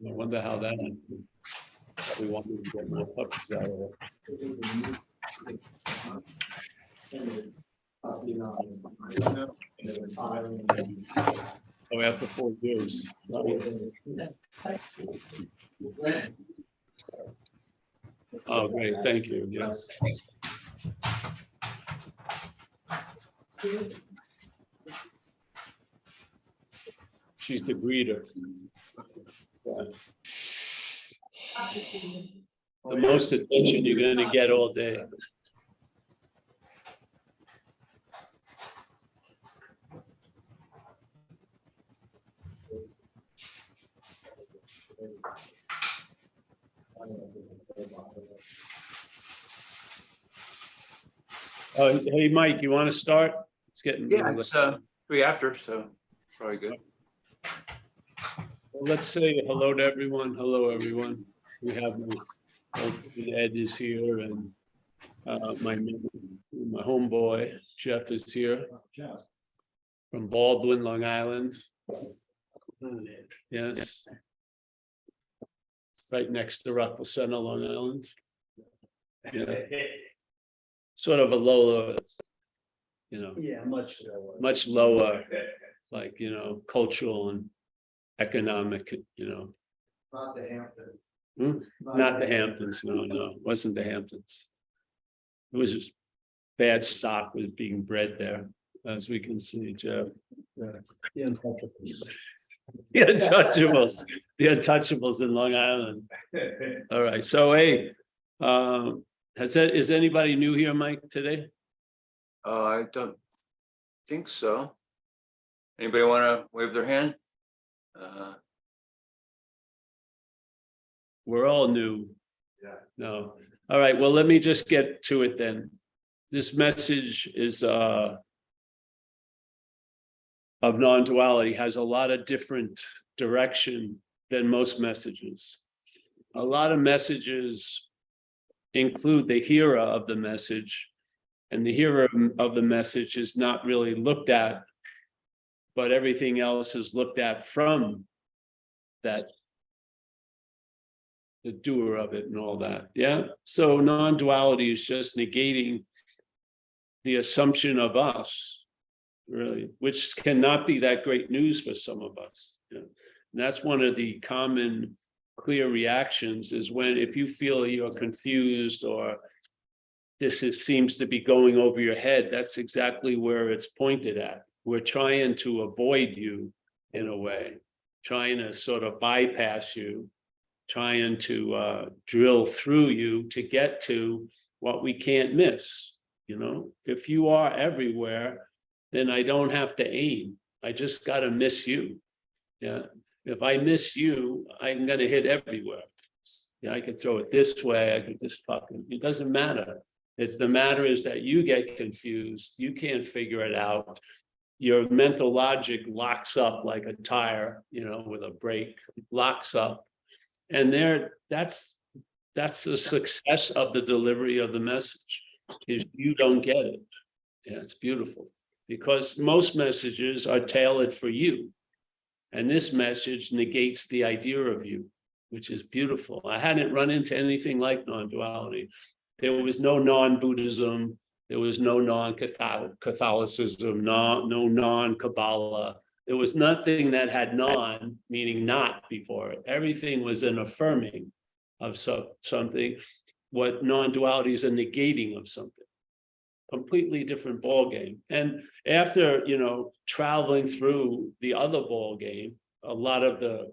I wonder how that happened. Probably wanted to get more puppies out of it. Oh, after 4 years. Oh, great, thank you, yes. She's the greeter. Yeah. The most attention you're gonna get all day. Hey, Mike, you want to start? It's getting. Yeah, it's 3 after, so probably good. Well, let's say hello to everyone. Hello, everyone. We have my old friend Ed is here, and my homeboy Jeff is here from Baldwin, Long Island. Yes, right next to Rockville Center, Long Island. Yeah, sort of a lower, Yeah, much lower, like, cultural and economic, Not the Hamptons. Not the Hamptons, no, wasn't the Hamptons. It was just bad stock was being bred there, as we can see, Jeff. The Untouchables. The Untouchables in Long Island. All right, so hey, is anybody new here, Mike, today? I don't think so. Anybody want to wave their hand? We're all new. Yeah. No. All right, well, let me just get to it then. This message is of non-duality, has a lot of different direction than most messages. A lot of messages include the hearer of the message, and the hearer of the message is not really looked at, but everything else is looked at from that, the doer of it and all that. Yeah. So non-duality is just negating the assumption of us, really, which cannot be that great news for some of us. Yeah. And that's one of the common clear reactions is when, if you feel you're confused or seems to be going over your head, that's exactly where it's pointed at. We're trying to avoid you in a way, trying to sort of bypass you, trying to drill through you to get to what we can't miss. If you are everywhere, then I don't have to aim. I just got to miss you. Yeah. If I miss you, I'm going to hit everywhere. Yeah, I could throw it this way. I could just it doesn't matter. The matter is that you get confused. You can't figure it out. Your mental logic locks up like a tire, with a brake, locks up. And that's the success of the delivery of the message, is you don't get it. Yeah, it's beautiful, because most messages are tailored for you. And this message negates the idea of you, which is beautiful. I hadn't run into anything like non-duality. There was no non-Buddhism. There was no non-Catholicism, no non-Kabbalah. There was nothing that had non, meaning not, before it. Everything was an affirming of something. What non-duality is a negating of something. Completely different ball game. And after, traveling through the other ball game, a lot of the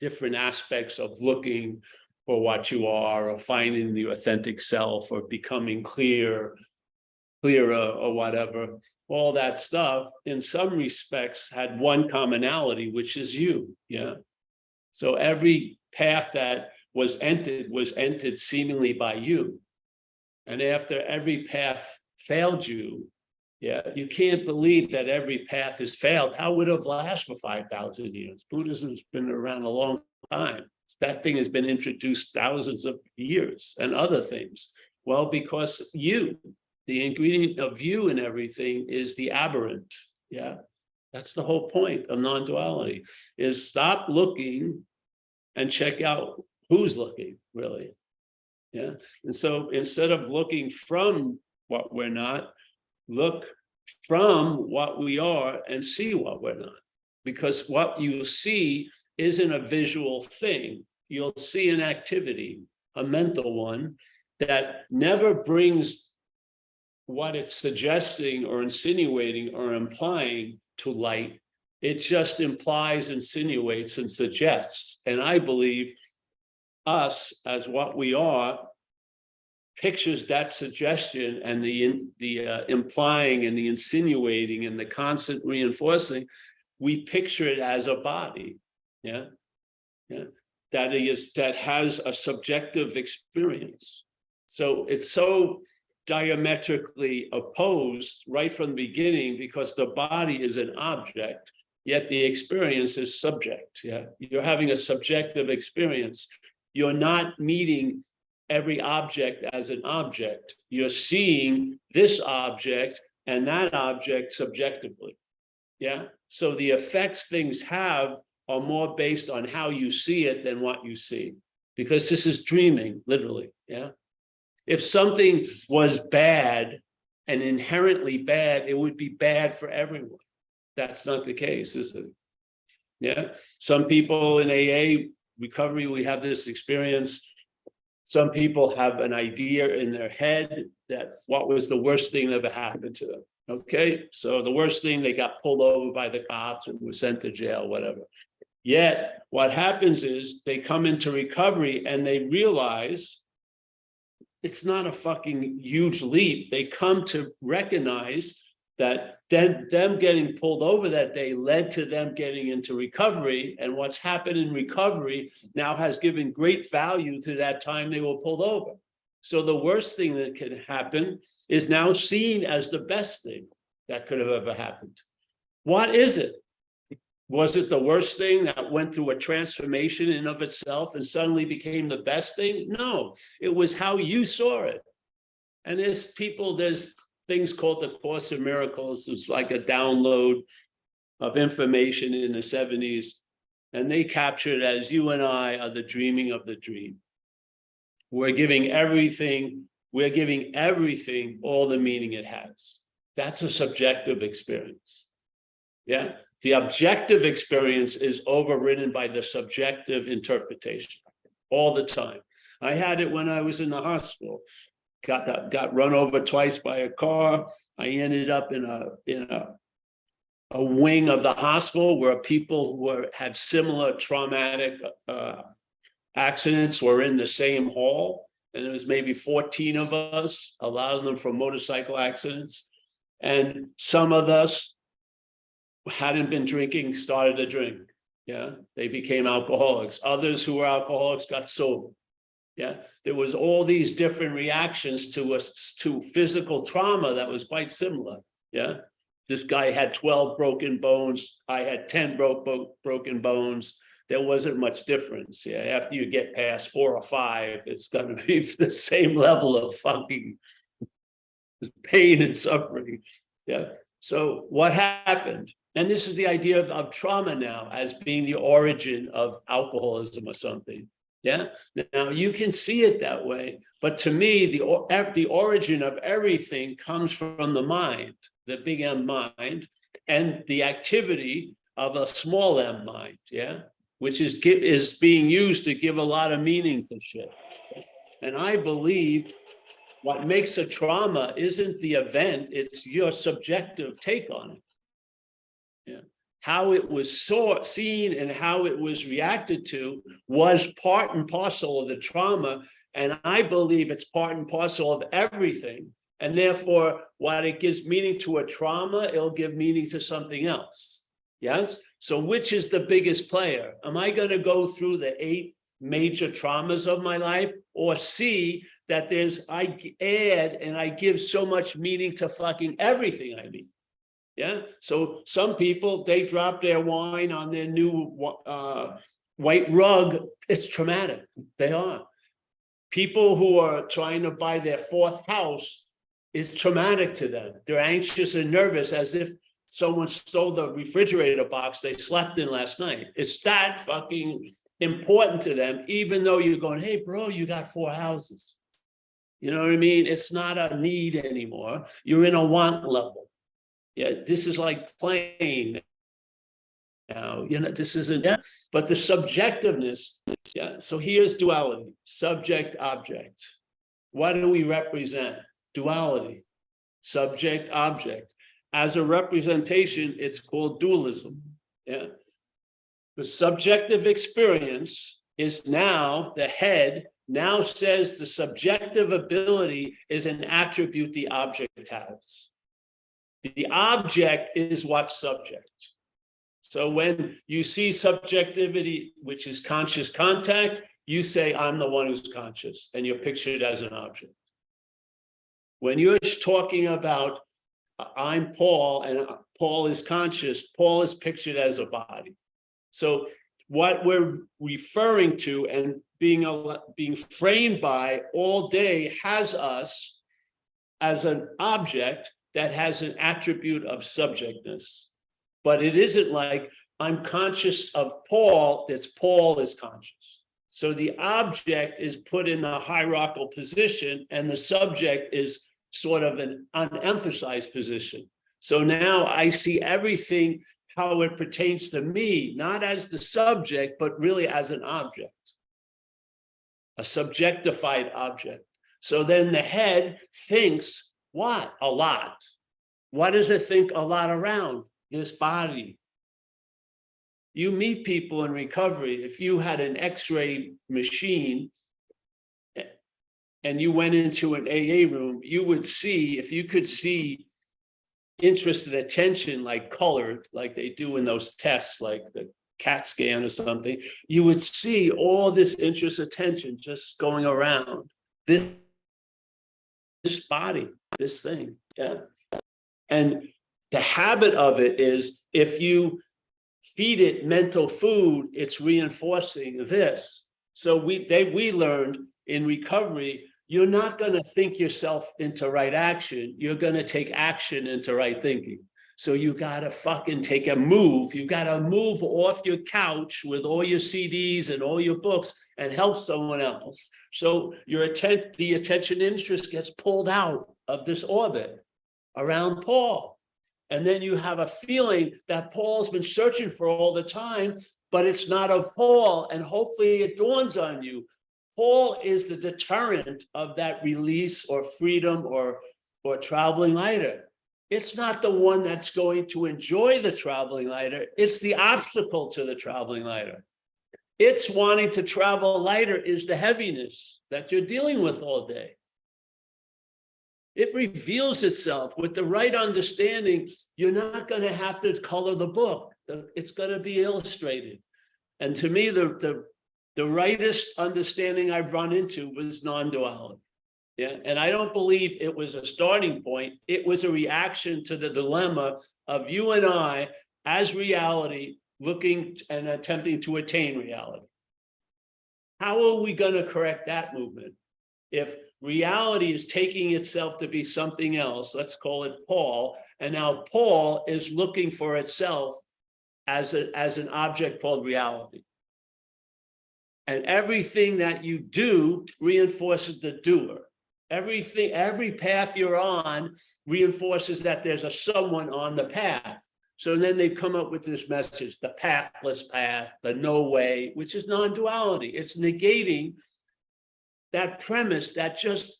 different aspects of looking for what you are, or finding the authentic self, or becoming clearer or whatever, all that stuff in some respects had one commonality, which is you. Yeah. So every path that was entered seemingly by you. And after every path failed you, yeah, you can't believe that every path has failed. How would it have lasted for 5,000 years? Buddhism's been around a long time. That thing has been introduced thousands of years, and other things. Well, because the ingredient of you and everything is the aberrant. Yeah, that's the whole point of non-duality, is stop looking and check out who's looking, really. Yeah. And so instead of looking from what we're not, look from what we are and see what we're not. Because what you see isn't a visual thing. You'll see an activity, a mental one, that never brings what it's suggesting or insinuating or implying to light. It just implies, insinuates, and suggests. And I believe us as what we are pictures that suggestion and the implying and the insinuating and the constant reinforcing. We picture it as a body, yeah, that has a subjective experience. So it's so diametrically opposed right from the beginning because the body is an object, yet the experience is subject. Yeah, you're having a subjective experience. You're not meeting every object as an object. You're seeing this object and that object subjectively. Yeah. So the effects things have are more based on how you see it than what you see, because this is dreaming, literally. Yeah. If something was bad and inherently bad, it would be bad for everyone. That's not the case, is it? Yeah. Some people in AA recovery, we have this experience. Some people have an idea in their head that what was the worst thing that ever happened to them. Okay, so the worst thing, they got pulled over by the cops and were sent to jail, whatever. Yet what happens is they come into recovery and they realize it's not a fucking huge leap. They come to recognize that then them getting pulled over that day led to them getting into recovery. And what's happened in recovery now has given great value to that time they were pulled over. So the worst thing that can happen is now seen as the best thing that could have ever happened. What is it? Was it the worst thing that went through a transformation in of itself and suddenly became the best thing? No, it was how you saw it. And there's things called the Course of Miracles. It's like a download of information in the 70s. And they capture it as you and I are the dreaming of the dream. We're giving everything all the meaning it has. That's a subjective experience. Yeah. The objective experience is overridden by the subjective interpretation all the time. I had it when I was in the hospital. Got run over twice by a car. I ended up in a wing of the hospital where people who had similar traumatic accidents were in the same hall. And there was maybe 14 of us, a lot of them from motorcycle accidents. And some of us hadn't been drinking, started to drink. Yeah, they became alcoholics. Others who were alcoholics got sober. Yeah, there was all these different reactions to physical trauma that was quite similar. Yeah, this guy had 12 broken bones. I had 10 broken bones. There wasn't much difference. Yeah, after you get past 4 or 5, it's going to be the same level of fucking pain and suffering. Yeah. So what happened? And this is the idea of trauma now as being the origin of alcoholism or something. Yeah. Now you can see it that way, but to me, the origin of everything comes from the mind, the big M mind, and the activity of a small m mind. Yeah, which is being used to give a lot of meaning to shit. And I believe what makes a trauma isn't the event; it's your subjective take on it. Yeah. How it was seen and how it was reacted to was part and parcel of the trauma. And I believe it's part and parcel of everything. And therefore, while it gives meaning to a trauma, it'll give meaning to something else. Yes? So which is the biggest player? Am I going to go through the 8 major traumas of my life, or see that I add and I give so much meaning to fucking everything I meet? Yeah. So some people, they drop their wine on their new white rug. It's traumatic. They are. People who are trying to buy their 4th house is traumatic to them. They're anxious and nervous as if someone stole the refrigerator box they slept in last night. It's that fucking important to them, even though you're going, hey, bro, you got 4 houses. You know what I mean? It's not a need anymore. You're in a want level. Yeah, this is like playing now. You know, this isn't, yeah, but the subjectiveness. Yeah. So here's duality, subject, object. What do we represent? Duality, subject, object. As a representation, it's called dualism. Yeah. The subjective experience is now, the head now says the subjective ability is an attribute the object has. The object is what's subject. So when you see subjectivity, which is conscious contact, you say, I'm the one who's conscious, and you're pictured as an object. When you're talking about, I'm Paul, and Paul is conscious, Paul is pictured as a body. So what we're referring to and being framed by all day has us as an object that has an attribute of subjectness. But it isn't like I'm conscious of Paul, that's Paul is conscious. So the object is put in a hierarchical position and the subject is sort of an unemphasized position. So now I see everything how it pertains to me, not as the subject, but really as an object, a subjectified object. So then the head thinks what? A lot. What does it think a lot around? This body. You meet people in recovery. If you had an X-ray machine and you went into an AA room, you would see, if you could see interest and attention like colored, like they do in those tests, like the CAT scan or something, you would see all this interest, attention just going around this body, this thing. Yeah. And the habit of it is if you feed it mental food, it's reinforcing this. So we learned in recovery, you're not going to think yourself into right action. You're going to take action into right thinking. So you got to fucking take a move. You got to move off your couch with all your CDs and all your books and help someone else. So the attention interest gets pulled out of this orbit around Paul. And then you have a feeling that Paul's been searching for all the time, but it's not of Paul. And hopefully it dawns on you. Paul is the deterrent of that release or freedom or traveling lighter. It's not the one that's going to enjoy the traveling lighter. It's the obstacle to the traveling lighter. It's wanting to travel lighter is the heaviness that you're dealing with all day. It reveals itself with the right understanding. You're not going to have to color the book. It's going to be illustrated. And to me, the rightest understanding I've run into was non-duality. Yeah. And I don't believe it was a starting point. It was a reaction to the dilemma of you and I as reality looking and attempting to attain reality. How are we going to correct that movement? If reality is taking itself to be something else, let's call it Paul, and now Paul is looking for itself as an object called reality. And everything that you do reinforces the doer. Everything, every path you're on reinforces that there's a someone on the path. So then they come up with this message, the pathless path, the no way, which is non-duality. It's negating that premise that just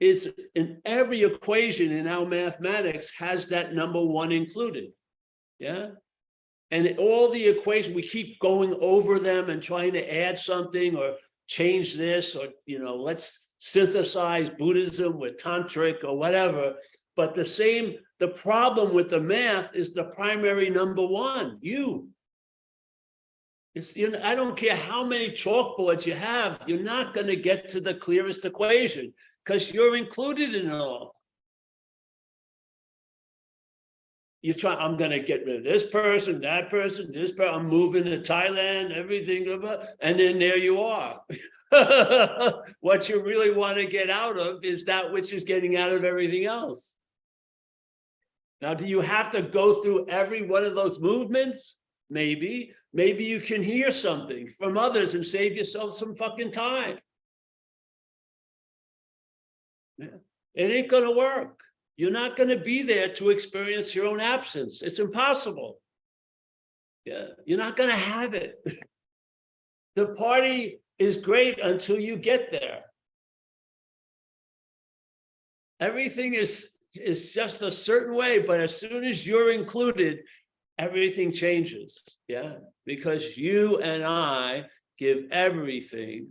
is in every equation in our mathematics has that number one included. Yeah. And all the equations, we keep going over them and trying to add something or change this, or, let's synthesize Buddhism with tantric or whatever. But the problem with the math is the primary number one, you. I don't care how many chalkboards you have, you're not going to get to the clearest equation because you're included in it all. I'm going to get rid of this person, that person, this person, I'm moving to Thailand, everything, and then there you are. What you really want to get out of is that which is getting out of everything else. Now, do you have to go through every one of those movements? Maybe you can hear something from others and save yourself some fucking time. Yeah. It ain't gonna work. You're not gonna be there to experience your own absence. It's impossible. Yeah, you're not gonna have it. The party is great until you get there. Everything is just a certain way, but as soon as you're included, everything changes. Yeah, because you and I give everything.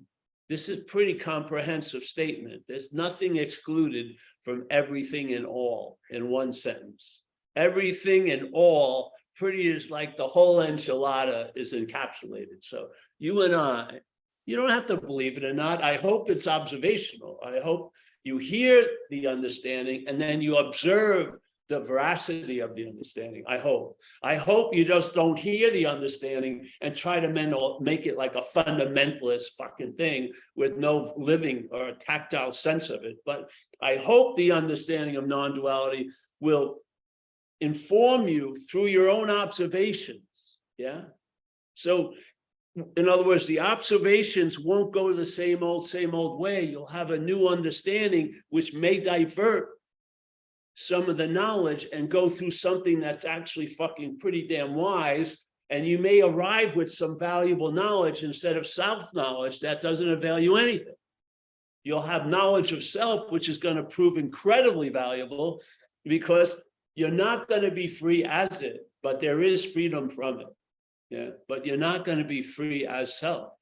This is pretty comprehensive statement. There's nothing excluded from everything and all in one sentence. Everything and all pretty is like the whole enchilada is encapsulated. So you and I, you don't have to believe it or not. I hope it's observational. I hope you hear the understanding and then you observe the veracity of the understanding. I hope you just don't hear the understanding and try to make it like a fundamentalist fucking thing with no living or tactile sense of it. But I hope the understanding of non-duality will inform you through your own observations. Yeah. So in other words, the observations won't go the same old way. You'll have a new understanding, which may divert some of the knowledge and go through something that's actually fucking pretty damn wise. And you may arrive with some valuable knowledge instead of self-knowledge that doesn't avail you anything. You'll have knowledge of self, which is going to prove incredibly valuable because you're not going to be free as it, but there is freedom from it. Yeah, but you're not going to be free as self.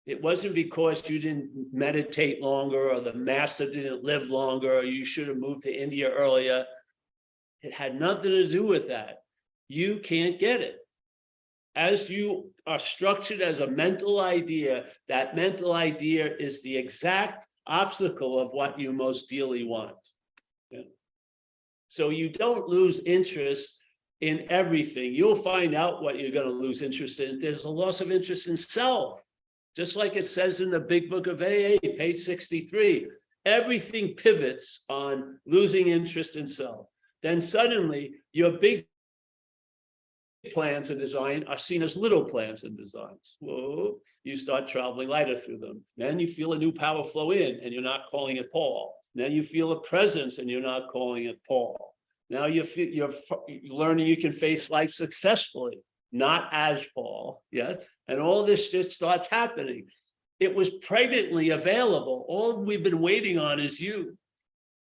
It wasn't because you didn't meditate longer or the master didn't live longer or you should have moved to India earlier. It had nothing to do with that. You can't get it. As you are structured as a mental idea, that mental idea is the exact obstacle of what you most dearly want. Yeah. So you don't lose interest in everything. You'll find out what you're going to lose interest in. There's a loss of interest in self. Just like it says in the big book of AA, page 63, everything pivots on losing interest in self. Then suddenly your big plans and design are seen as little plans and designs. Whoa, you start traveling lighter through them. Then you feel a new power flow in and you're not calling it Paul. Then you feel a presence and you're not calling it Paul. Now you're learning you can face life successfully, not as Paul. Yeah. And all this shit starts happening. It was pregnantly available. All we've been waiting on is you.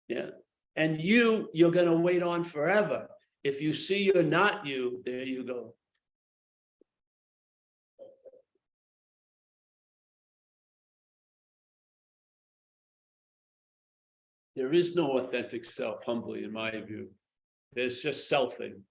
Yeah. And you're going to wait on forever. If you see you're not you, there you go. There is no authentic self, humbly, in my view. There's just selfing.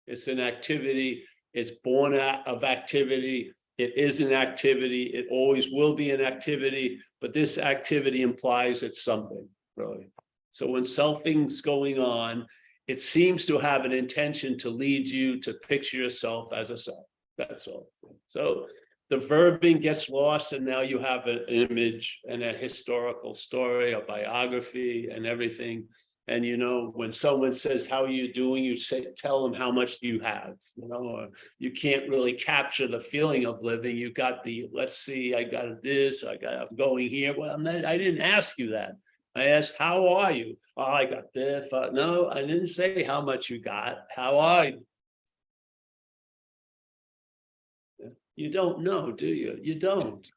It's an activity. It's born out of activity. It is an activity. It always will be an activity. But this activity implies it's something, really. So when selfing's going on, it seems to have an intention to lead you to picture yourself as a self. That's all. So the verbing gets lost, and now you have an image and a historical story, a biography, and everything. And you know, when someone says, "How are you doing?" you say, tell them how much you have. You know, or you can't really capture the feeling of living. You got the, let's see, I got this, I'm going here. Well, I didn't ask you that. I asked, how are you? Oh, I got this. No, I didn't say how much you got. How are you? You don't know, do you? You don't.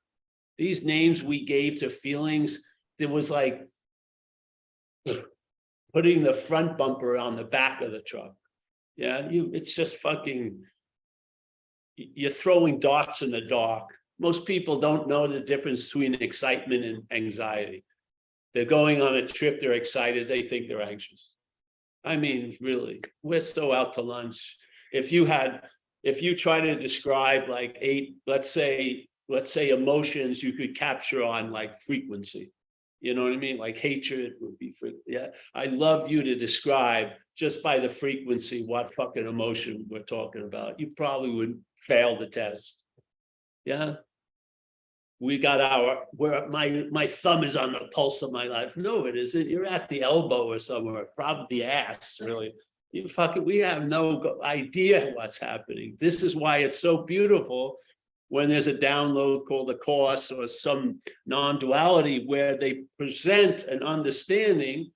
These names we gave to feelings, there was like putting the front bumper on the back of the truck. Yeah, it's just fucking, you're throwing darts in the dark. Most people don't know the difference between excitement and anxiety. They're going on a trip, they're excited, they think they're anxious. I mean, really, we're so out to lunch. If you try to describe like 8, let's say emotions you could capture on like frequency. You know what I mean? Like hatred would be yeah. I'd love you to describe just by the frequency what fucking emotion we're talking about. You probably would fail the test. Yeah. We got where my thumb is on the pulse of my life. No, it isn't. You're at the elbow or somewhere, probably the ass, really. we have no idea what's happening. This is why it's so beautiful when there's a download called the Course or some non-duality where they present an understanding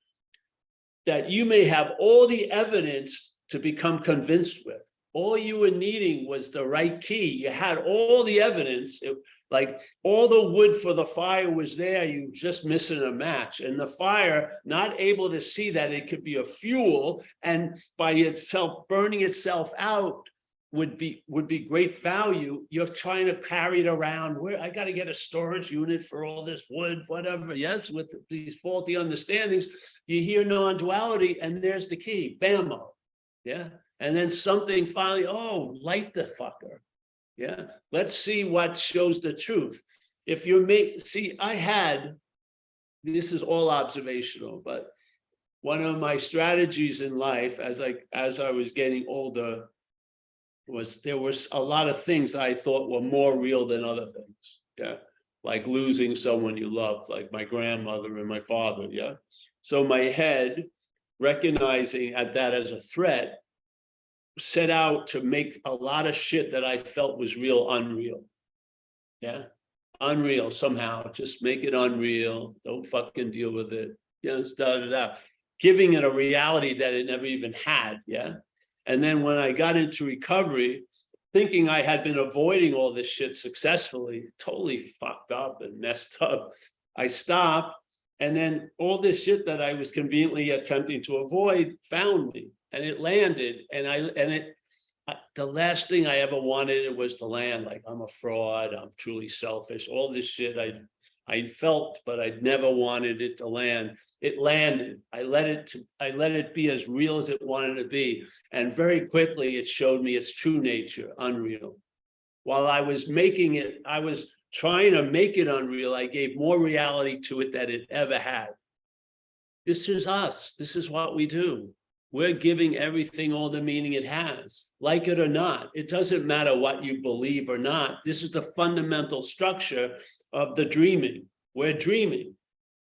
that you may have all the evidence to become convinced with. All you were needing was the right key. You had all the evidence, like all the wood for the fire was there, you just missing a match. And the fire, not able to see that it could be a fuel, and by itself burning itself out would be great value. You're trying to carry it around. Where I got to get a storage unit for all this wood, whatever. Yes, with these faulty understandings, you hear non-duality, and there's the key. Bammo. Yeah. And then something finally, oh, light the fucker. Yeah. Let's see what shows the truth. If you this is all observational, but one of my strategies in life as I was getting older was there was a lot of things I thought were more real than other things. Yeah. Like losing someone you loved, like my grandmother and my father. Yeah. So my head, recognizing that as a threat, set out to make a lot of shit that I felt was real unreal. Yeah. Unreal somehow. Just make it unreal. Don't fucking deal with it. Yeah. Giving it a reality that it never even had. Yeah. And then when I got into recovery, thinking I had been avoiding all this shit successfully, totally fucked up and messed up, I stopped. And then all this shit that I was conveniently attempting to avoid found me, and it landed. The last thing I ever wanted was to land like I'm a fraud, I'm truly selfish, all this shit I felt, but I never wanted it to land. It landed. I let it be as real as it wanted to be. And very quickly it showed me its true nature, unreal. While I was making it, I was trying to make it unreal, I gave more reality to it than it ever had. This is us. This is what we do. We're giving everything all the meaning it has, like it or not. It doesn't matter what you believe or not. This is the fundamental structure of the dreaming. We're dreaming,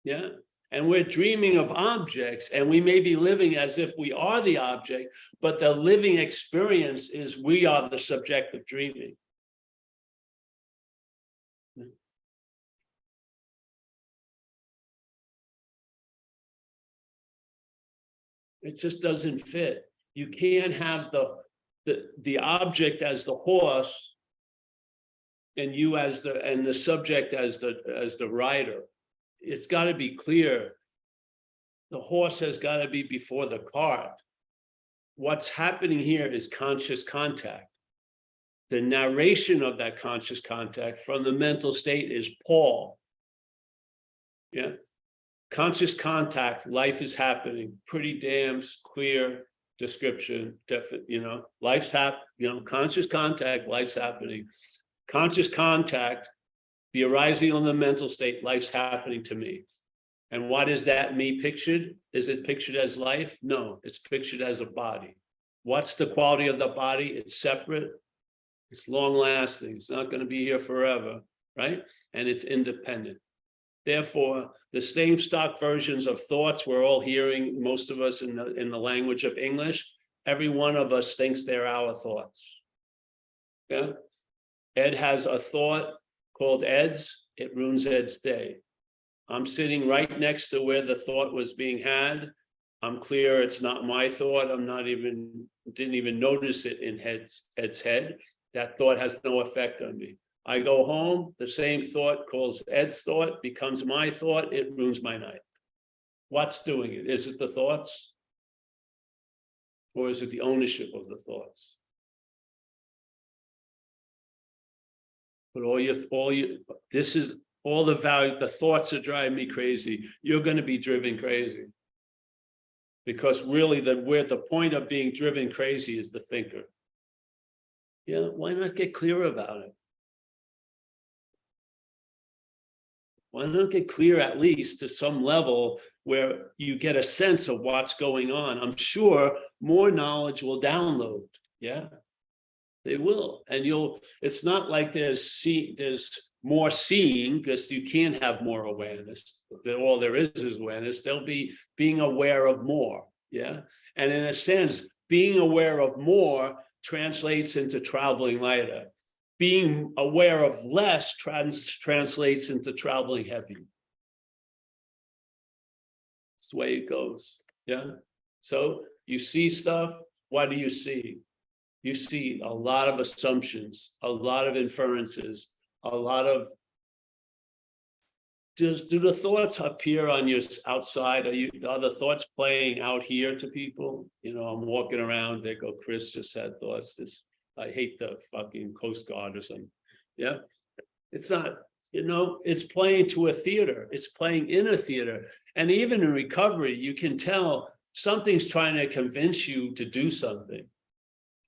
yeah? And we're dreaming of objects, and we may be living as if we are the object, but the living experience is we are the subject of dreaming. It just doesn't fit. You can't have the object as the horse and you as the subject as the rider. It's got to be clear. The horse has got to be before the cart. What's happening here is conscious contact. The narration of that conscious contact from the mental state is Paul. Yeah. Conscious contact, life is happening, pretty damn clear description, life's conscious contact, life's happening. Conscious contact, the arising on the mental state, life's happening to me. And what is that me pictured? Is it pictured as life? No, it's pictured as a body. What's the quality of the body? It's separate, it's long lasting, it's not going to be here forever, right? And it's independent. Therefore, the same stock versions of thoughts we're all hearing, most of us in the language of English, every one of us thinks they're our thoughts. Yeah. Ed has a thought called Ed's, it ruins Ed's day. I'm sitting right next to where the thought was being had. I'm clear it's not my thought. Didn't even notice it in Ed's head. That thought has no effect on me. I go home, the same thought calls Ed's thought, becomes my thought, it ruins my night. What's doing it? Is it the thoughts? Or is it the ownership of the thoughts? But this is all the value, the thoughts are driving me crazy. You're going to be driven crazy. Because really the point of being driven crazy is the thinker. Yeah, why not get clear about it? Why not get clear at least to some level where you get a sense of what's going on? I'm sure more knowledge will download. Yeah, they will. And it's not like there's more seeing, because you can't have more awareness. All there is awareness. There'll be being aware of more. Yeah. And in a sense, being aware of more translates into traveling lighter. Being aware of less translates into traveling heavy. That's the way it goes. Yeah. So you see stuff, what do you see? You see a lot of assumptions, a lot of inferences, a lot of. Do the thoughts appear on your outside? Are the thoughts playing out here to people? You know, I'm walking around, they go, Chris just had thoughts, I hate the fucking Coast Guard or something. Yeah. It's not, it's playing to a theater. It's playing in a theater. And even in recovery, you can tell something's trying to convince you to do something.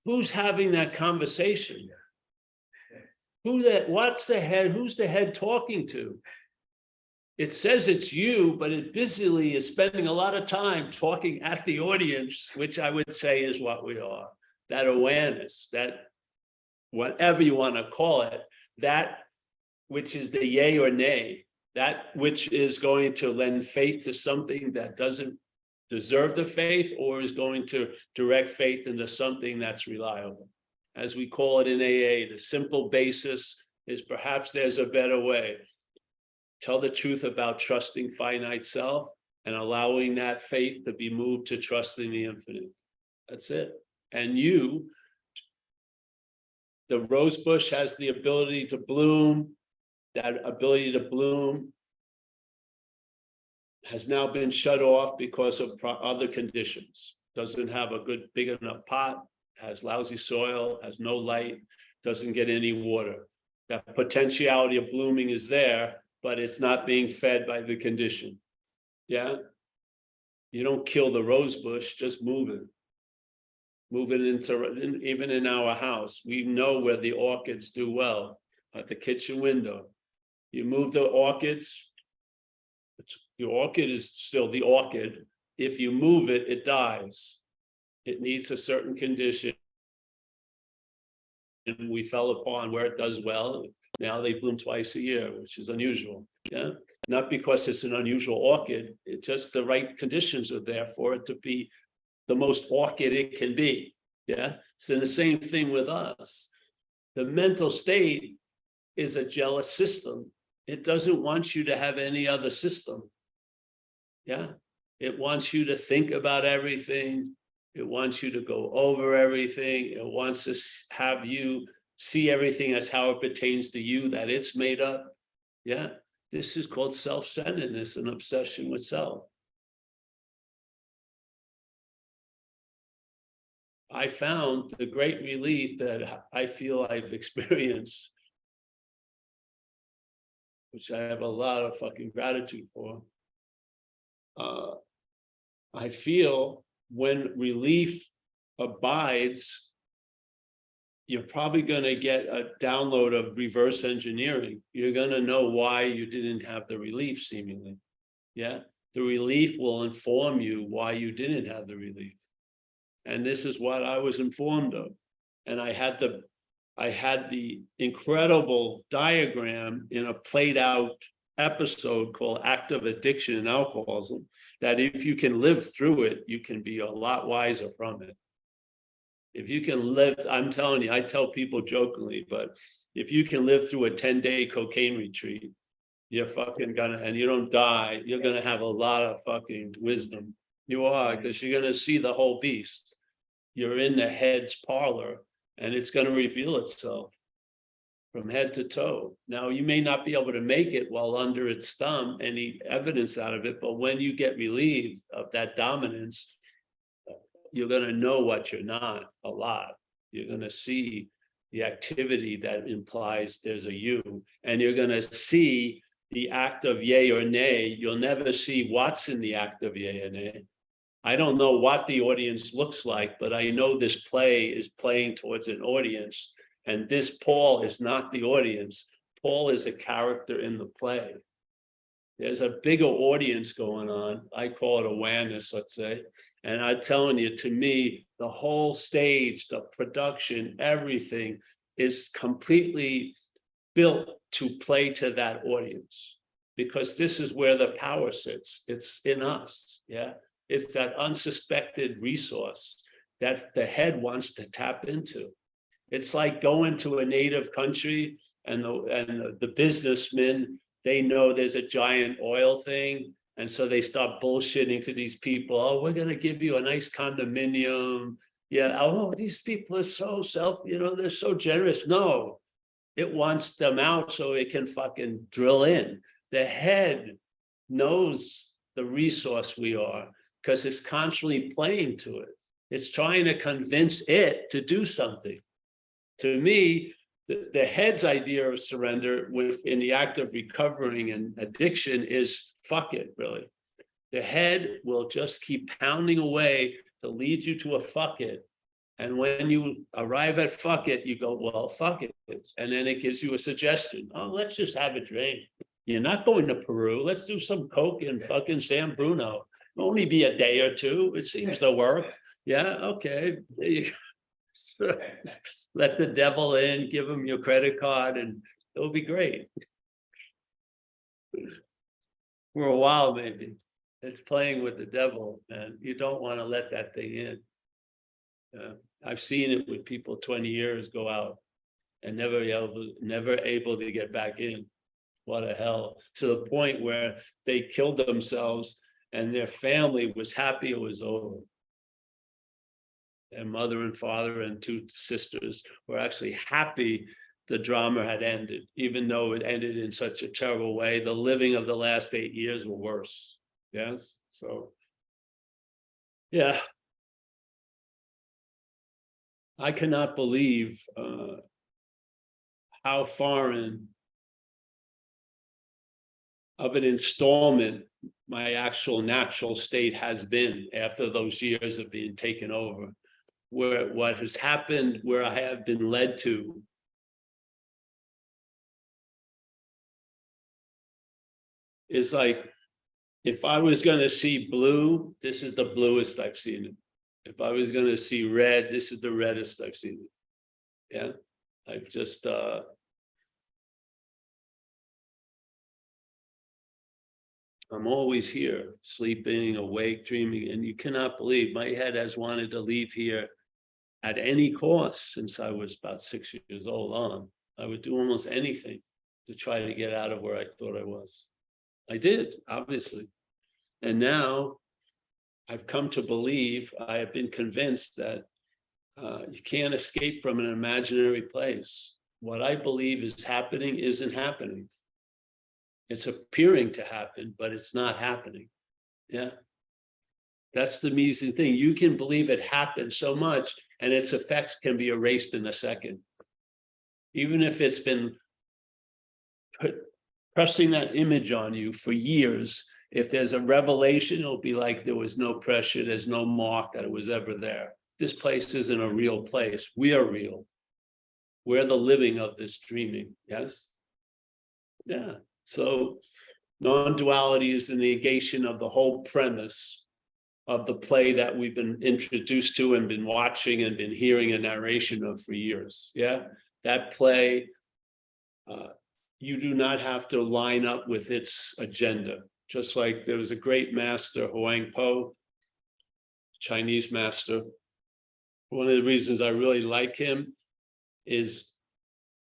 Who's having that conversation? What's the head? Who's the head talking to? It says it's you, but it busily is spending a lot of time talking at the audience, which I would say is what we are. That awareness, that whatever you want to call it, that which is the yay or nay, that which is going to lend faith to something that doesn't deserve the faith, or is going to direct faith into something that's reliable. As we call it in AA, the simple basis is perhaps there's a better way. Tell the truth about trusting finite self and allowing that faith to be moved to trusting the infinite. That's it. And the rose bush has the ability to bloom. That ability to bloom has now been shut off because of other conditions. Doesn't have a good big enough pot, has lousy soil, has no light, doesn't get any water. That potentiality of blooming is there, but it's not being fed by the condition. Yeah. You don't kill the rose bush, just move it. Move it into, even in our house, we know where the orchids do well, at the kitchen window. You move the orchids, the orchid is still the orchid. If you move it, it dies. It needs a certain condition. And we fell upon where it does well. Now they bloom twice a year, which is unusual. Yeah, not because it's an unusual orchid, it's just the right conditions are there for it to be the most orchid it can be. Yeah, so the same thing with us. The mental state is a jealous system. It doesn't want you to have any other system. Yeah, it wants you to think about everything. It wants you to go over everything. It wants to have you see everything as how it pertains to you, that it's made up. Yeah, this is called self-centeredness and obsession with self. I found the great relief that I feel I've experienced, which I have a lot of fucking gratitude for. I feel when relief abides, you're probably going to get a download of reverse engineering. You're going to know why you didn't have the relief, seemingly. Yeah, the relief will inform you why you didn't have the relief. And this is what I was informed of. And I had the incredible diagram in a played out episode called Active Addiction and Alcoholism, that if you can live through it, you can be a lot wiser from it. If you can live, I'm telling you, I tell people jokingly, but if you can live through a 10-day cocaine retreat, you're fucking gonna, and you don't die, you're gonna have a lot of fucking wisdom. You are, because you're gonna see the whole beast. You're in the head's parlor, and it's gonna reveal itself from head to toe. Now, you may not be able to make it while under its thumb, any evidence out of it, but when you get relieved of that dominance, you're going to know what you're not a lot. You're going to see the activity that implies there's a you, and you're going to see the act of yay or nay. You'll never see what's in the act of yay or nay. I don't know what the audience looks like, but I know this play is playing towards an audience, and this Paul is not the audience. Paul is a character in the play. There's a bigger audience going on. I call it awareness, let's say. And I'm telling you, to me, the whole stage, the production, everything is completely built to play to that audience, because this is where the power sits. It's in us. Yeah. It's that unsuspected resource. that the head wants to tap into. It's like going to a native country and the businessmen, they know there's a giant oil thing. And so they start bullshitting to these people. Oh, we're going to give you a nice condominium. Yeah. Oh, these people are so they're so generous. No, it wants them out so it can fucking drill in. The head knows the resource we are because it's constantly playing to it. It's trying to convince it to do something. To me, the head's idea of surrender in the act of recovering and addiction is fuck it, really. The head will just keep pounding away to lead you to a fuck it. And when you arrive at fuck it, you go, well, fuck it. And then it gives you a suggestion. Oh, let's just have a drink. You're not going to Peru. Let's do some coke in fucking San Bruno. It'll only be a day or two. It seems to work. Yeah, okay. There you go. Let the devil in, give him your credit card, and it'll be great. For a while, maybe. It's playing with the devil, and you don't want to let that thing in. I've seen it with people 20 years go out and never able to get back in. What the hell? To the point where they killed themselves and their family was happy it was over. Their mother and father and two sisters were actually happy the drama had ended, even though it ended in such a terrible way. The living of the last 8 years were worse. Yes. So, yeah. I cannot believe how foreign of an installment my actual natural state has been after those years of being taken over. Where what has happened, where I have been led to, is like, if I was going to see blue, this is the bluest I've seen it. If I was going to see red, this is the reddest I've seen it. Yeah, I've just I'm always here, sleeping, awake, dreaming, and you cannot believe my head has wanted to leave here at any cost since I was about 6 years old on. I would do almost anything to try to get out of where I thought I was. I did, obviously. And now I've come to believe, I have been convinced that you can't escape from an imaginary place. What I believe is happening isn't happening. It's appearing to happen, but it's not happening. Yeah. That's the amazing thing. You can believe it happened so much and its effects can be erased in a second. Even if it's been pressing that image on you for years, if there's a revelation, it'll be like there was no pressure, there's no mark that it was ever there. This place isn't a real place. We are real. We're the living of this dreaming. Yes? Yeah. So non-duality is the negation of the whole premise of the play that we've been introduced to and been watching and been hearing a narration of for years. Yeah, that play, you do not have to line up with its agenda. Just like there was a great master, Huang Po, Chinese master. One of the reasons I really like him is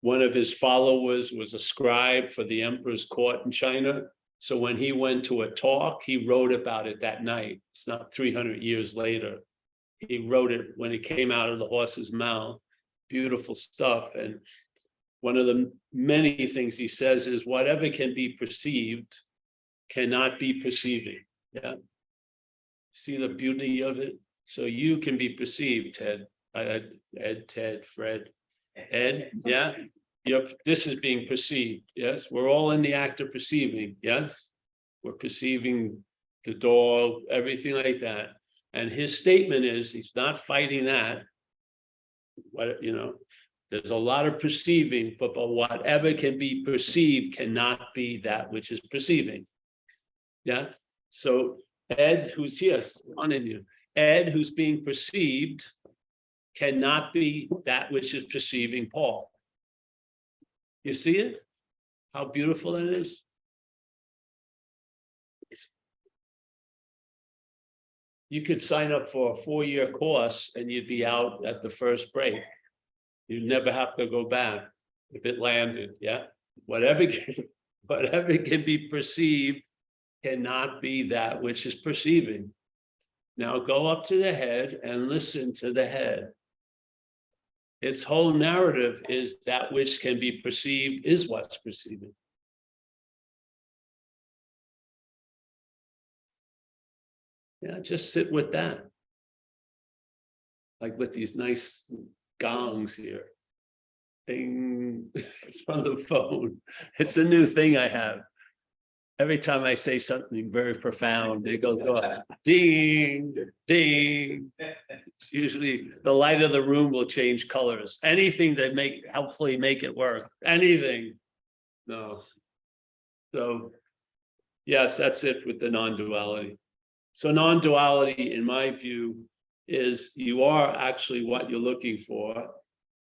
one of his followers was a scribe for the emperor's court in China. So when he went to a talk, he wrote about it that night. It's not 300 years later. He wrote it when it came out of the horse's mouth. Beautiful stuff. And one of the many things he says is whatever can be perceived cannot be perceiving. Yeah. See the beauty of it? So you can be perceived, Ted. Ted, Fred, Ed, yeah. Yep, this is being perceived. Yes, we're all in the act of perceiving. Yes, we're perceiving the door, everything like that. And his statement is he's not fighting that. What, there's a lot of perceiving, but whatever can be perceived cannot be that which is perceiving. Yeah. So Ed, who's here, on in you. Ed, who's being perceived, cannot be that which is perceiving Paul. You see it? How beautiful it is? You could sign up for a 4-year course and you'd be out at the first break. You'd never have to go back if it landed, yeah? Whatever can be perceived cannot be that which is perceiving. Now go up to the head and listen to the head. Its whole narrative is that which can be perceived is what's perceiving. Yeah, just sit with that. Like with these nice gongs here. Ding, it's from the phone. It's a new thing I have. Every time I say something very profound, it goes off. Ding, ding. It's usually the light of the room will change colors. Anything that helpfully make it work. Anything. No. So yes, that's it with the non-duality. So non-duality, in my view, is you are actually what you're looking for.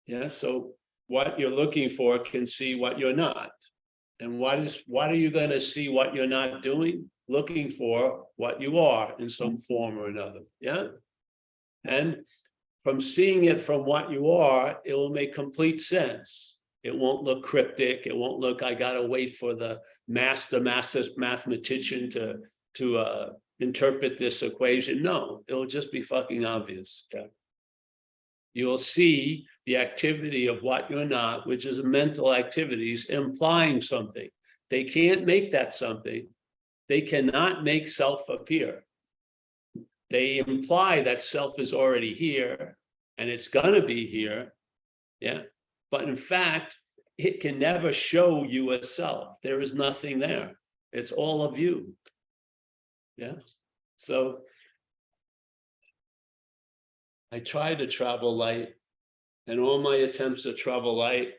Yeah. So what you're looking for can see what you're not. And what are you going to see what you're not doing? Looking for what you are in some form or another. Yeah. And from seeing it from what you are, it will make complete sense. It won't look cryptic. It won't look, I got to wait for the master mathematician to interpret this equation. No, it'll just be fucking obvious. Yeah. You'll see the activity of what you're not, which is mental activities implying something. They can't make that something. They cannot make self appear. They imply that self is already here and it's gonna be here. Yeah. But in fact, it can never show you a self. There is nothing there. It's all of you. Yeah. So I try to travel light, and all my attempts to travel light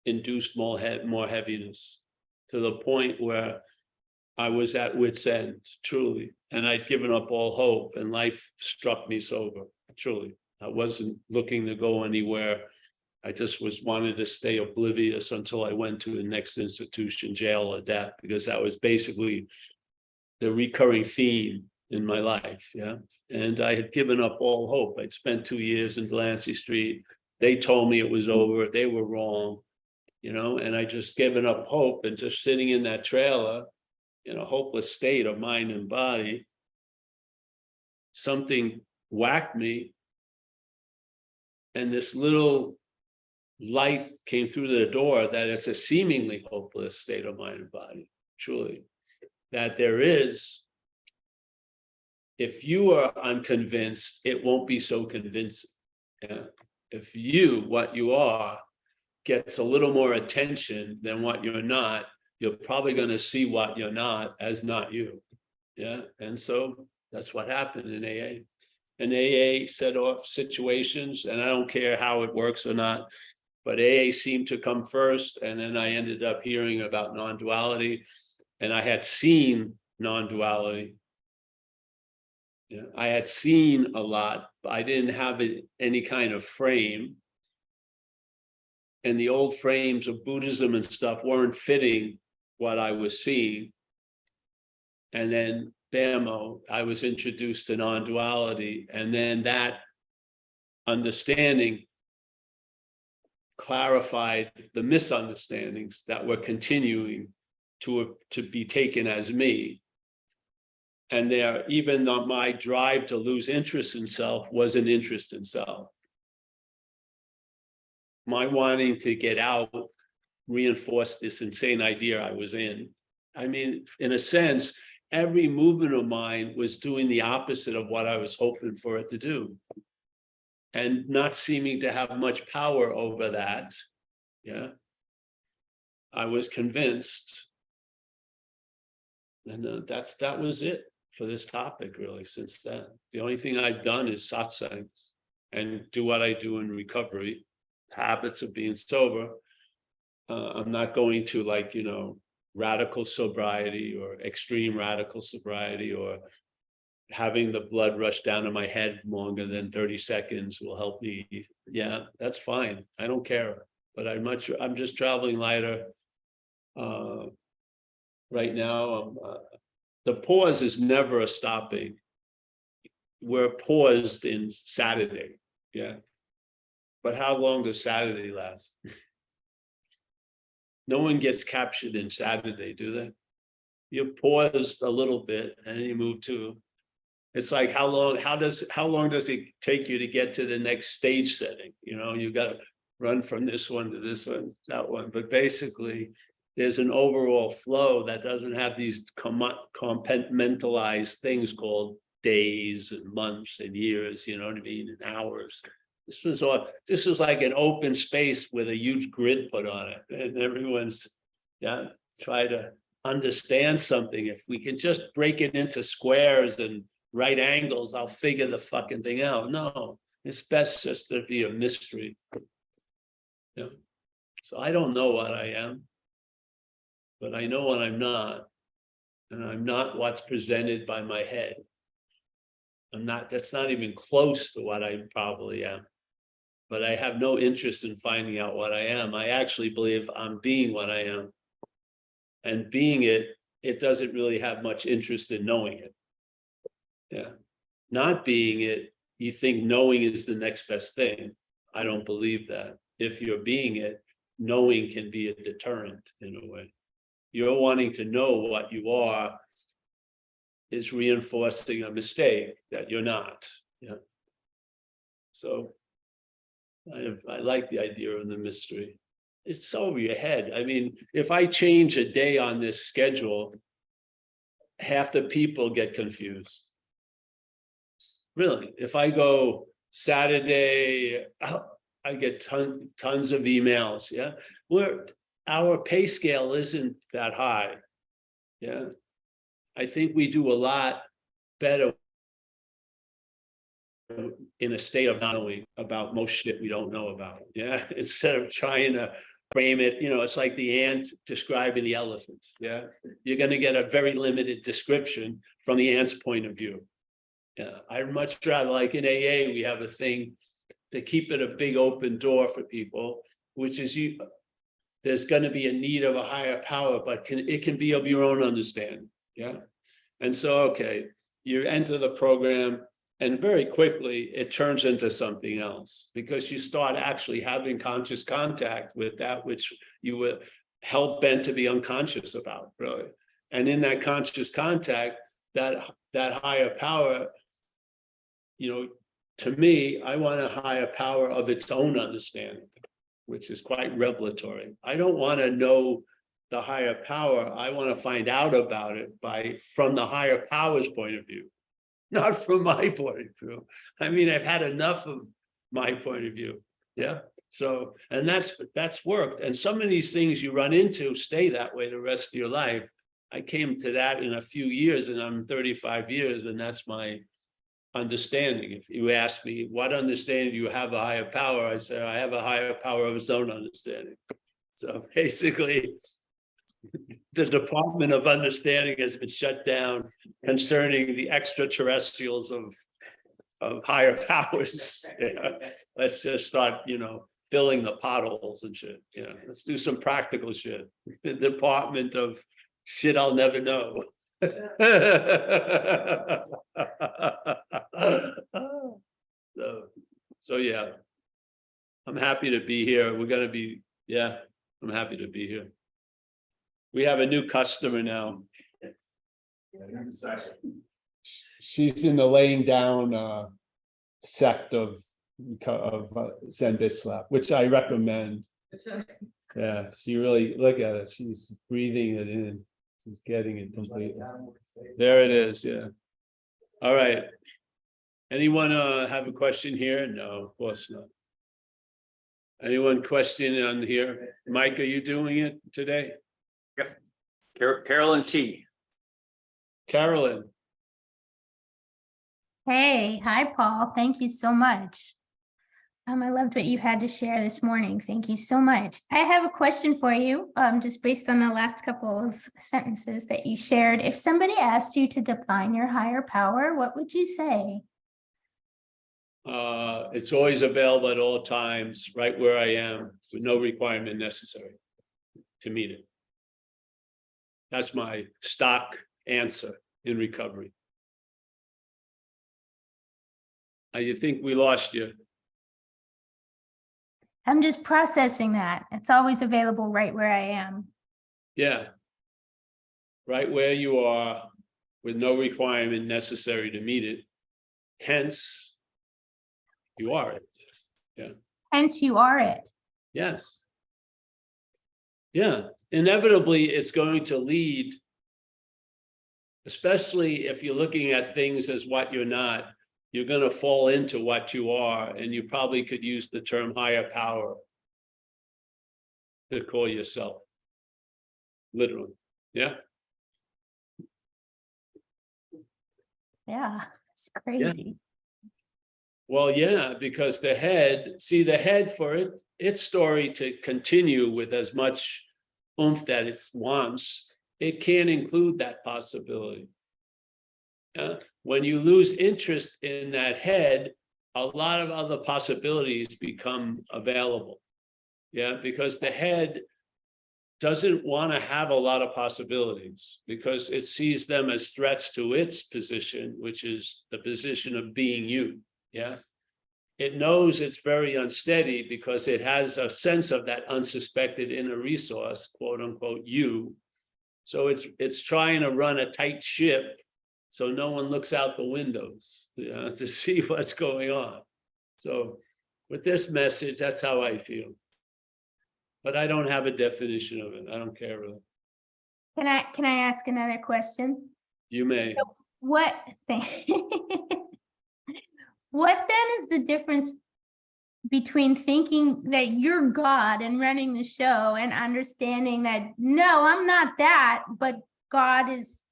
induced more heaviness, to the point where I was at wit's end, truly. And I'd given up all hope, and life struck me sober, truly. I wasn't looking to go anywhere. I just wanted to stay oblivious until I went to the next institution, jail or death, because that was basically the recurring theme in my life. Yeah. And I had given up all hope. I'd spent 2 years in Delancey Street. They told me it was over. They were wrong, and I just given up hope, and just sitting in that trailer in a hopeless state of mind and body, something whacked me. And this little light came through the door that it's a seemingly hopeless state of mind and body, truly. That there is, if you are unconvinced, it won't be so convincing. Yeah. If you, what you are, gets a little more attention than what you're not, you're probably going to see what you're not as not you. Yeah. And so that's what happened in AA. And AA set off situations, and I don't care how it works or not, but AA seemed to come first. And then I ended up hearing about non-duality, and I had seen non-duality. Yeah, I had seen a lot, but I didn't have any kind of frame. And the old frames of Buddhism and stuff weren't fitting what I was seeing. And then, bammo, I was introduced to non-duality. And then that understanding clarified the misunderstandings that were continuing to be taken as me. And there, even though my drive to lose interest in self was an interest in self. My wanting to get out reinforced this insane idea I was in. I mean, in a sense, every movement of mine was doing the opposite of what I was hoping for it to do. And not seeming to have much power over that. Yeah. I was convinced. And that was it for this topic, really, since then. The only thing I've done is satsangs and do what I do in recovery, habits of being sober. I'm not going to radical sobriety or extreme radical sobriety, or having the blood rush down to my head longer than 30 seconds will help me. Yeah, that's fine. I don't care, but I'm just traveling lighter. Right now, the pause is never a stopping. we're paused in Saturday, yeah. But how long does Saturday last? No one gets captured in Saturday, do they? You paused a little bit and then you move to, it's like how long does it take you to get to the next stage setting? You know, you got to run from this one to this one, that one. But basically, there's an overall flow that doesn't have these compartmentalized things called days and months and years, you know what I mean, and hours. This was like an open space with a huge grid put on it, and everyone's try to understand something. If we can just break it into squares and right angles, I'll figure the fucking thing out. No, it's best just to be a mystery. Yeah. So I don't know what I am, but I know what I'm not. And I'm not what's presented by my head. I'm not, that's not even close to what I probably am. But I have no interest in finding out what I am. I actually believe I'm being what I am. And being it, it doesn't really have much interest in knowing it. Yeah. Not being it, you think knowing is the next best thing. I don't believe that. If you're being it, knowing can be a deterrent in a way. You're wanting to know what you are is reinforcing a mistake that you're not. Yeah. So I like the idea of the mystery. It's over your head. I mean, if I change a day on this schedule, half the people get confused. Really, if I go Saturday, I get tons of emails. Yeah, our pay scale isn't that high. Yeah, I think we do a lot better in a state of not knowing about most shit we don't know about. Yeah, instead of trying to frame it, you know, it's like the ant describing the elephant. Yeah, you're going to get a very limited description from the ant's point of view. Yeah, I'd much rather, like in AA, we have a thing to keep it a big open door for people, which is there's going to be a need of a higher power, but it can be of your own understanding. Yeah. And so, okay, you enter the program and very quickly it turns into something else because you start actually having conscious contact with that which you were hell bent to be unconscious about, really. And in that conscious contact, that higher power, you know, to me, I want a higher power of its own understanding, which is quite revelatory. I don't want to know the higher power. I want to find out about it from the higher power's point of view, not from my point of view. I mean, I've had enough of my point of view. Yeah. So, and that's worked. And some of these things you run into stay that way the rest of your life. I came to that in a few years, and I'm 35 years, and that's my understanding. If you ask me, what understanding do you have a higher power? I say, I have a higher power of its own understanding. So basically, the Department of Understanding has been shut down concerning the extraterrestrials of higher powers. Yeah. Let's just start, you know, filling the potholes and shit. Yeah, let's do some practical shit. The Department of shit I'll never know. So yeah, I'm happy to be here. We're gonna be, yeah, I'm happy to be here. We have a new customer now. She's in the laying down sect of Zen Bislap, which I recommend. Yeah, she really, look at it. She's breathing it in. She's getting it completely. There it is. Yeah. All right. Anyone have a question here? No, of course not. Anyone question on here? Mike, are you doing it today? Yep. Carolyn T. Carolyn. Hey, hi, Paul. Thank you so much. I loved what you had to share this morning. Thank you so much. I have a question for you, just based on the last couple of sentences that you shared. If somebody asked you to define your higher power, what would you say? It's always available at all times, right where I am, with no requirement necessary to meet it. That's my stock answer in recovery. You think we lost you? I'm just processing that. It's always available right where I am. Yeah. Right where you are, with no requirement necessary to meet it. Hence, you are it. Hence, you are it. Yes. Yeah, inevitably, it's going to lead, especially if you're looking at things as what you're not, you're going to fall into what you are, and you probably could use the term higher power to call yourself. Literally. Yeah. Yeah, it's crazy. Well, yeah, because the head for its story to continue with as much oomph that it wants, it can't include that possibility. When you lose interest in that head, a lot of other possibilities become available. Yeah, because the head doesn't want to have a lot of possibilities because it sees them as threats to its position, which is the position of being you. Yeah. It knows it's very unsteady because it has a sense of that unsuspected inner resource, quote unquote, you. So it's trying to run a tight ship so no one looks out the windows, to see what's going on. So with this message, that's how I feel. But I don't have a definition of it. I don't care really. Can I ask another question? You may. What then is the difference between thinking that you're God and running the show and understanding that, no, I'm not that, but God is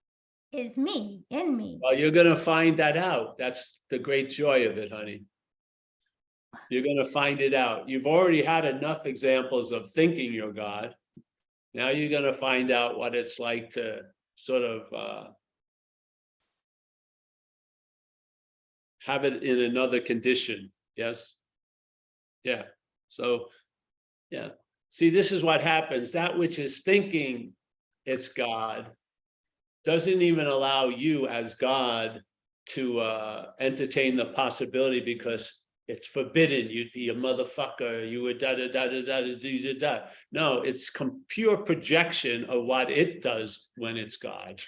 me, in me? Well, you're going to find that out. That's the great joy of it, honey. You're going to find it out. You've already had enough examples of thinking you're God. Now you're going to find out what it's like to sort of have it in another condition. Yes. Yeah. So, yeah. See, this is what happens. That which is thinking it's God doesn't even allow you as God to entertain the possibility because it's forbidden. You'd be a motherfucker. You would da da da da da da da da. No, it's pure projection of what it does when it's God.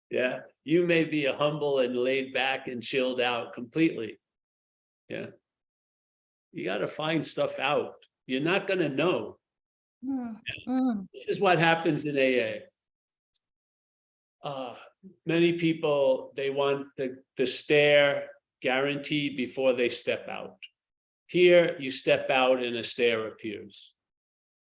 Yeah, you may be a humble and laid back and chilled out completely. Yeah, you got to find stuff out. You're not going to know. This is what happens in AA. Many people, they want the stare guaranteed before they step out. Here, you step out and a stare appears.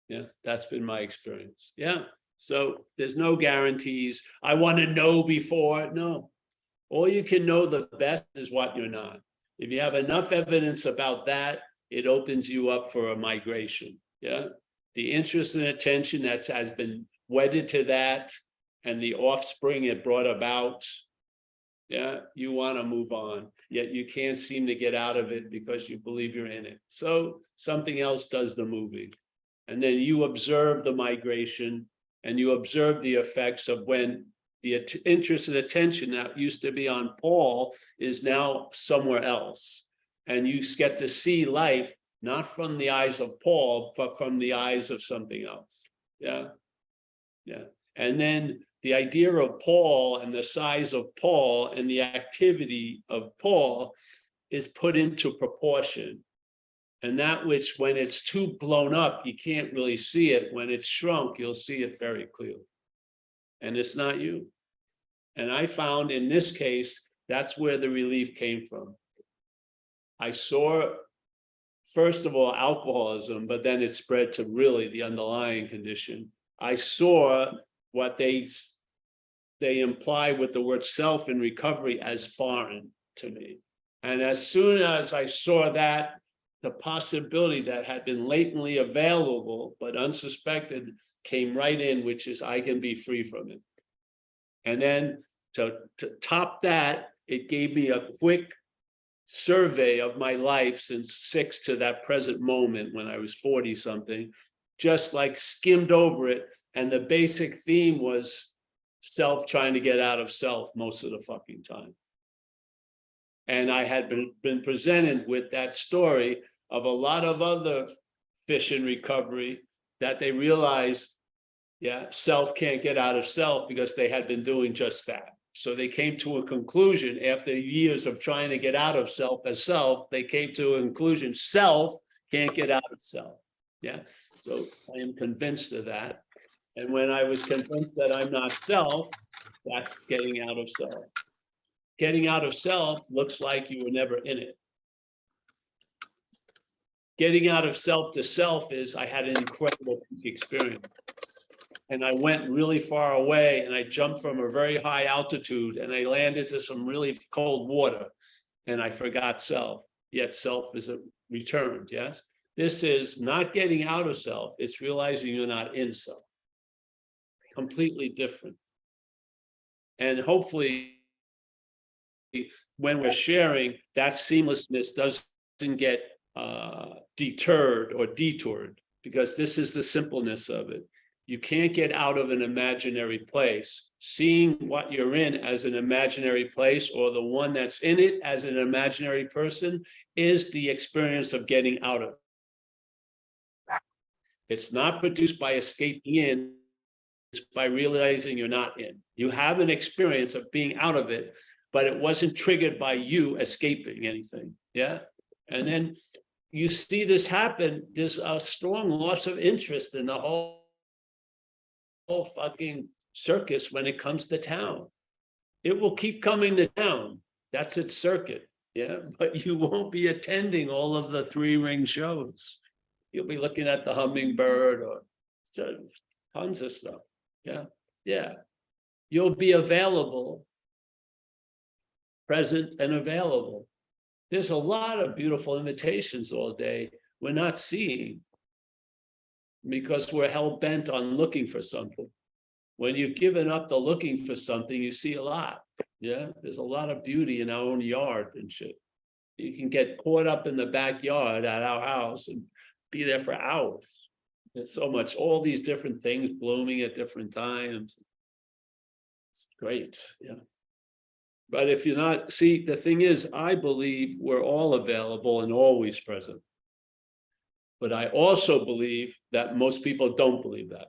Yeah, that's been my experience. Yeah, so there's no guarantees. I want to know before. No, all you can know the best is what you're not. If you have enough evidence about that, it opens you up for a migration. Yeah, the interest and attention that has been wedded to that and the offspring it brought about, yeah, you want to move on, yet you can't seem to get out of it because you believe you're in it. So something else does the moving. And then you observe the migration and you observe the effects of when the interest and attention that used to be on Paul is now somewhere else. And you get to see life, not from the eyes of Paul, but from the eyes of something else. Yeah. Yeah. And then the idea of Paul and the size of Paul and the activity of Paul is put into proportion. And that which, when it's too blown up, you can't really see it. When it's shrunk, you'll see it very clearly. And it's not you. And I found in this case, that's where the relief came from. I saw, first of all, alcoholism, but then it spread to really the underlying condition. I saw what they imply with the word self in recovery as foreign to me. And as soon as I saw that, the possibility that had been latently available but unsuspected came right in, which is I can be free from it. And then to top that, it gave me a quick survey of my life since 6 to that present moment when I was 40 something, just like skimmed over it. And the basic theme was self trying to get out of self most of the fucking time. And I had been presented with that story of a lot of other fish in recovery that they realized, yeah, self can't get out of self because they had been doing just that. So they came to a conclusion after years of trying to get out of self as self, they came to a conclusion, self can't get out of self. Yeah, so I am convinced of that. And when I was convinced that I'm not self, that's getting out of self. Getting out of self looks like you were never in it. Getting out of self to self is I had an incredible experience. And I went really far away and I jumped from a very high altitude and I landed to some really cold water and I forgot self, yet self is returned, yes? This is not getting out of self, it's realizing you're not in self. Completely different. And hopefully, when we're sharing, that seamlessness doesn't get deterred or detoured, because this is the simpleness of it. You can't get out of an imaginary place. Seeing what you're in as an imaginary place, or the one that's in it as an imaginary person, is the experience of getting out of it. It's not produced by escaping in, it's by realizing you're not in. You have an experience of being out of it, but it wasn't triggered by you escaping anything. Yeah. And then you see this happen. There's a strong loss of interest in the whole fucking circus when it comes to town. It will keep coming to town. That's its circuit. Yeah. But you won't be attending all of the 3-ring shows. You'll be looking at the hummingbird or tons of stuff. Yeah. Yeah. You'll be available, present and available. There's a lot of beautiful invitations all day we're not seeing because we're hell-bent on looking for something. When you've given up the looking for something, you see a lot. Yeah, there's a lot of beauty in our own yard and shit. You can get caught up in the backyard at our house and be there for hours. There's so much, all these different things blooming at different times. It's great, yeah. But if you're not, see, the thing is, I believe we're all available and always present. But I also believe that most people don't believe that.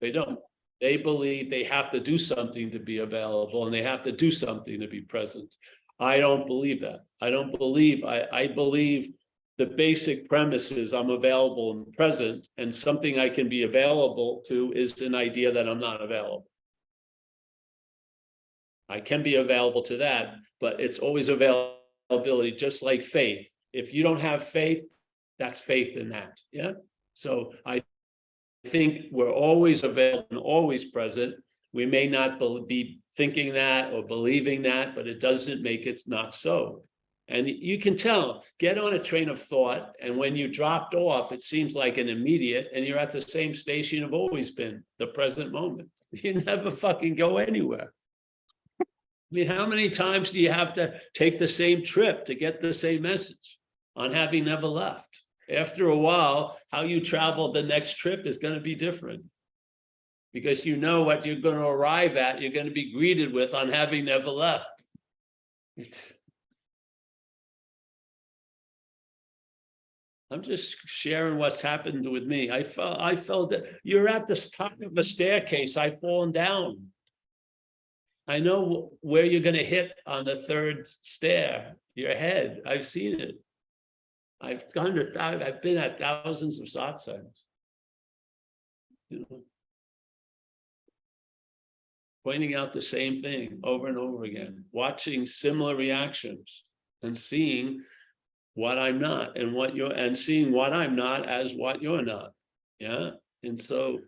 They don't. They believe they have to do something to be available and they have to do something to be present. I don't believe that. I don't believe, I believe the basic premise is I'm available and present, and something I can be available to is an idea that I'm not available. I can be available to that, but it's always availability, just like faith. If you don't have faith, that's faith in that. Yeah. So I think we're always available and always present. We may not be thinking that or believing that, but it doesn't make it not so. And you can tell, get on a train of thought, and when you dropped off, it seems like an immediate, and you're at the same station you've always been, the present moment. You never fucking go anywhere. I mean, how many times do you have to take the same trip to get the same message on having never left? After a while, how you travel the next trip is going to be different, because you know what you're going to arrive at, you're going to be greeted with on having never left. I'm just sharing what's happened with me. I felt that you're at the top of a staircase. I've fallen down. I know where you're going to hit on the third stair, your head. I've seen it. I've been at thousands of satsangs. You know, pointing out the same thing over and over again, watching similar reactions and seeing what I'm not and what you're, and seeing what I'm not as what you're not. Yeah. And so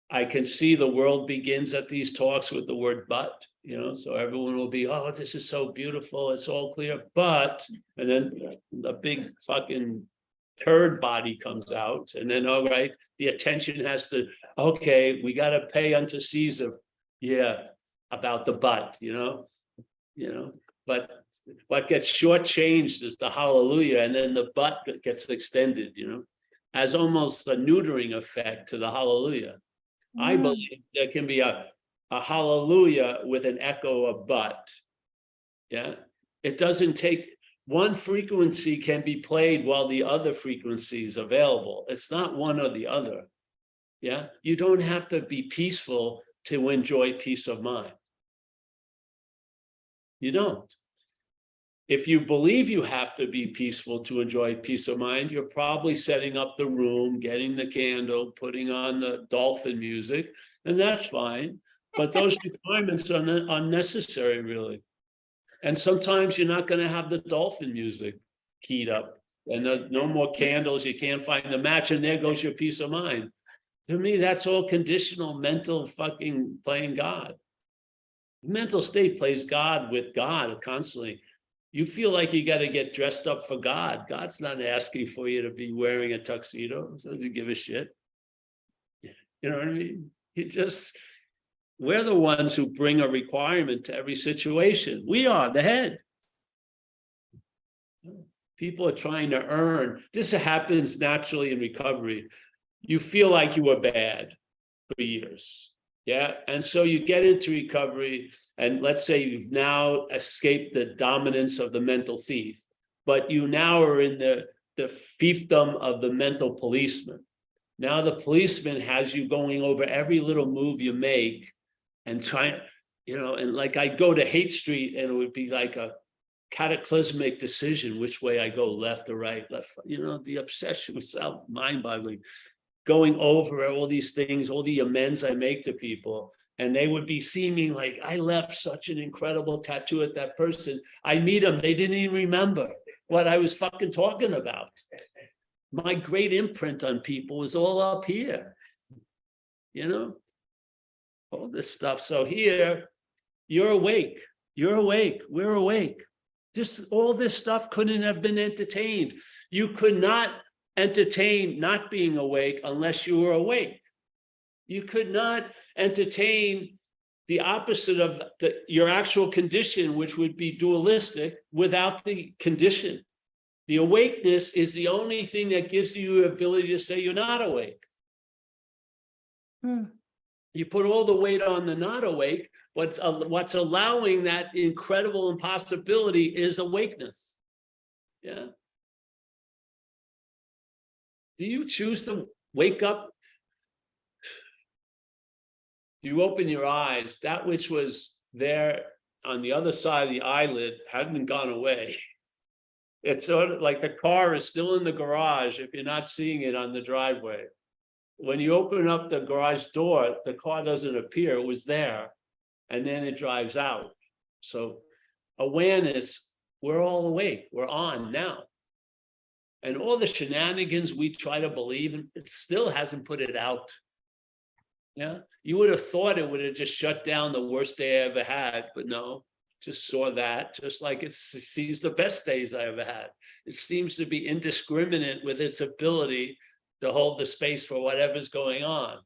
I can see the world begins at these talks with the word but, you know, so everyone will be, oh, this is so beautiful, it's all clear, but, and then the big fucking turd body comes out, and then, all right, the attention has to, okay, we got to pay unto Caesar. Yeah, about the but, you know, but what gets shortchanged is the hallelujah, and then the but gets extended, you know, as almost a neutering effect to the hallelujah. I believe there can be a hallelujah with an echo of but. Yeah, it doesn't take, one frequency can be played while the other frequency is available. It's not one or the other. Yeah, you don't have to be peaceful to enjoy peace of mind. You don't. If you believe you have to be peaceful to enjoy peace of mind, you're probably setting up the room, getting the candle, putting on the dolphin music, and that's fine. But those requirements are unnecessary, really. And sometimes you're not going to have the dolphin music keyed up, and no more candles. You can't find the match, and there goes your peace of mind. To me, that's all conditional mental fucking playing God. Mental state plays God with God constantly. You feel like you got to get dressed up for God. God's not asking for you to be wearing a tuxedo. He doesn't give a shit. You know what I mean? We're the ones who bring a requirement to every situation. We are the head. People are trying to earn. This happens naturally in recovery. You feel like you were bad for years. Yeah. And so you get into recovery, and let's say you've now escaped the dominance of the mental thief, but you now are in the fiefdom of the mental policeman. Now the policeman has you going over every little move you make and trying, and like I go to Hate Street, and it would be like a cataclysmic decision which way I go, left or right, the obsession was so mind-boggling. Going over all these things, all the amends I make to people, and they would be seeming like I left such an incredible tattoo at that person. I meet them, they didn't even remember what I was fucking talking about. My great imprint on people was all up here, all this stuff. So here, you're awake, we're awake. Just all this stuff couldn't have been entertained. You could not entertain not being awake unless you were awake. You could not entertain the opposite of your actual condition, which would be dualistic, without the condition. The awakeness is the only thing that gives you the ability to say you're not awake. You put all the weight on the not awake. What's allowing that incredible impossibility is awakeness. Yeah. Do you choose to wake up? You open your eyes, that which was there on the other side of the eyelid hadn't gone away. It's sort of like the car is still in the garage if you're not seeing it on the driveway. When you open up the garage door, the car doesn't appear, it was there, and then it drives out. So awareness, we're all awake, we're on now. And all the shenanigans we try to believe in, it still hasn't put it out. Yeah, you would have thought it would have just shut down the worst day I ever had, but no, just saw that, just like it sees the best days I ever had. It seems to be indiscriminate with its ability to hold the space for whatever's going on.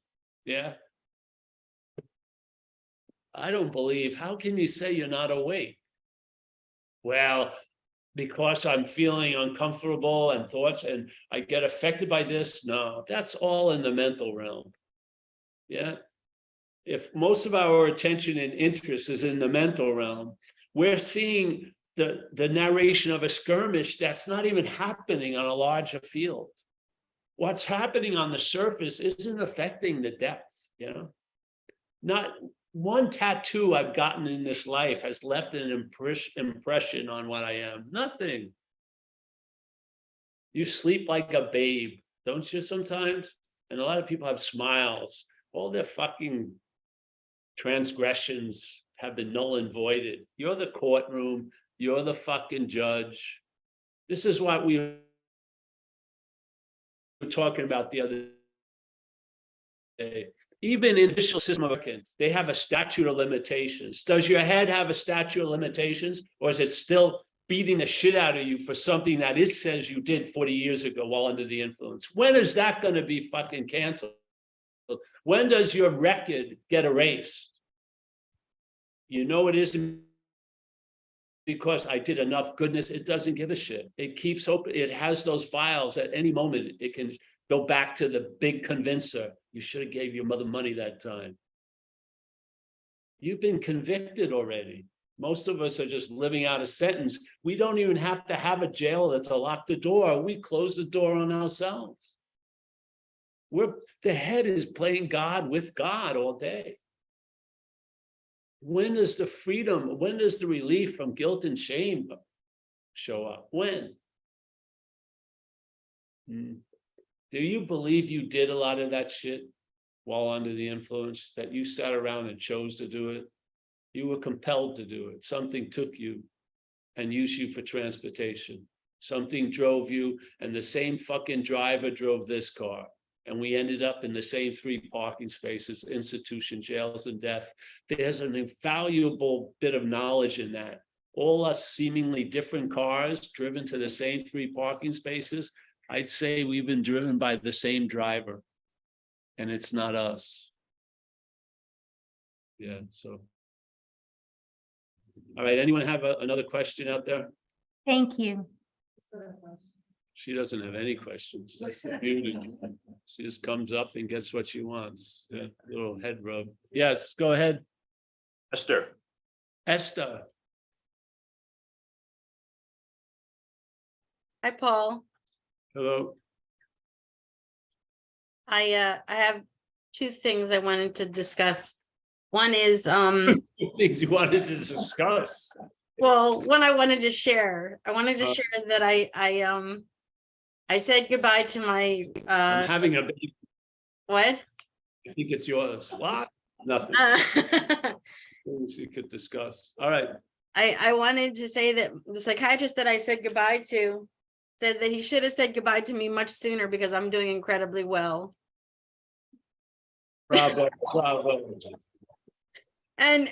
Yeah. I don't believe, how can you say you're not awake? Well, because I'm feeling uncomfortable and thoughts and I get affected by this. No, that's all in the mental realm. Yeah. If most of our attention and interest is in the mental realm, we're seeing the narration of a skirmish that's not even happening on a larger field. What's happening on the surface isn't affecting the depth, Not one tattoo I've gotten in this life has left an impression on what I am. Nothing. You sleep like a babe, don't you sometimes? And a lot of people have smiles. All their fucking transgressions have been null and voided. You're the courtroom. You're the fucking judge. This is what we were talking about the other day. Even in the judicial system, they have a statute of limitations. Does your head have a statute of limitations, or is it still beating the shit out of you for something that it says you did 40 years ago while under the influence? When is that going to be fucking canceled? When does your record get erased? It isn't because I did enough goodness. It doesn't give a shit. It keeps open. It has those files at any moment. It can go back to the big convincer. You should have gave your mother money that time. You've been convicted already. Most of us are just living out a sentence. We don't even have to have a jailer to lock the door. We close the door on ourselves. The head is playing God with God all day. When does the freedom, when does the relief from guilt and shame show up? When? Do you believe you did a lot of that shit while under the influence, that you sat around and chose to do it? You were compelled to do it. Something took you and used you for transportation. Something drove you, and the same fucking driver drove this car. And we ended up in the same 3 parking spaces, institution, jails, and death. There's an invaluable bit of knowledge in that. All us seemingly different cars driven to the same 3 parking spaces, I'd say we've been driven by the same driver, and it's not us. Yeah, so. All right, anyone have another question out there? Thank you. She doesn't have any questions. That's the beauty. She just comes up and gets what she wants. Yeah, little head rub. Yes, go ahead. Esther. Esther. Hi, Paul. Hello. I have 2 things I wanted to discuss. One is, Things you wanted to discuss. well, one I wanted to share. I wanted to Uh, share that I said goodbye to my, I'm having a baby. what? I think it's yours. What? Nothing. Things you could discuss. All right. I wanted to say that the psychiatrist that I said goodbye to said that he should have said goodbye to me much sooner because I'm doing incredibly well. Bravo. Bravo. And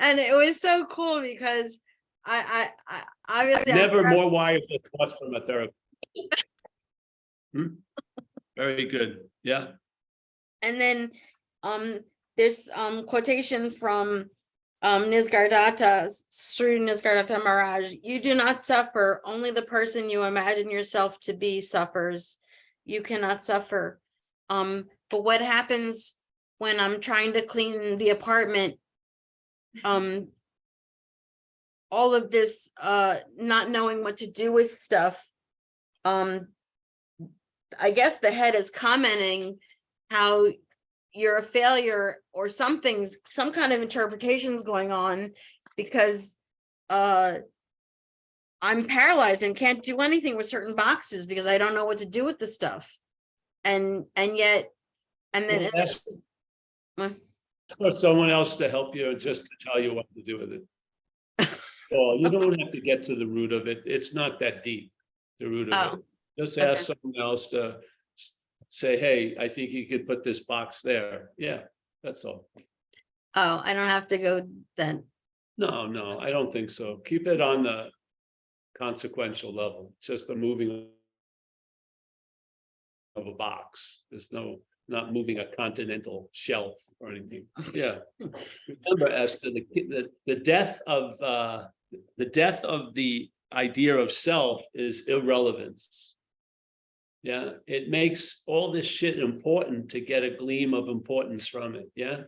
it was so cool because I obviously Never more wise than thoughts from a therapist. Very good. Yeah. And then there's quotation from Nisargadatta, Sri Nisargadatta Maharaj. You do not suffer, only the person you imagine yourself to be suffers. You cannot suffer. But what happens when I'm trying to clean the apartment? All of this not knowing what to do with stuff. I guess the head is commenting how you're a failure or some kind of interpretations going on because I'm paralyzed and can't do anything with certain boxes because I don't know what to do with the stuff. And then For someone else to help you, just to tell you what to do with it. Well, you don't have to get to the root of it. It's not that deep, the root of it. Just ask someone else to say, hey, I think you could put this box there. Yeah, that's all. Oh, I don't have to go then. No, I don't think so. Keep it on the consequential level, just the moving of a box. There's not moving a continental shelf or anything. Yeah. Remember, Esther, the death of the idea of self is irrelevance. Yeah, it makes all this shit important to get a gleam of importance from it. Yeah.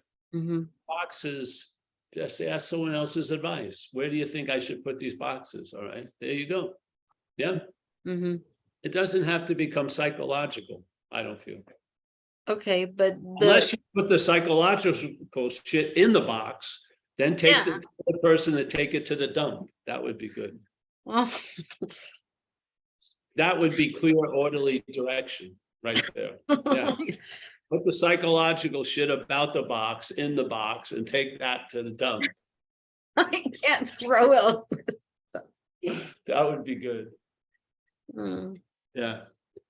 Boxes, just ask someone else's advice. Where do you think I should put these boxes? All right, there you go. Yeah. It doesn't have to become psychological, I don't feel. Okay, but Unless you put the psychological shit in the box, then take the person to take it to the dump. That would be good. well, That would be clear, orderly direction right there. Yeah. Put the psychological shit about the box in the box and take that to the dump. I can't throw it. That would be good. Mm. Yeah.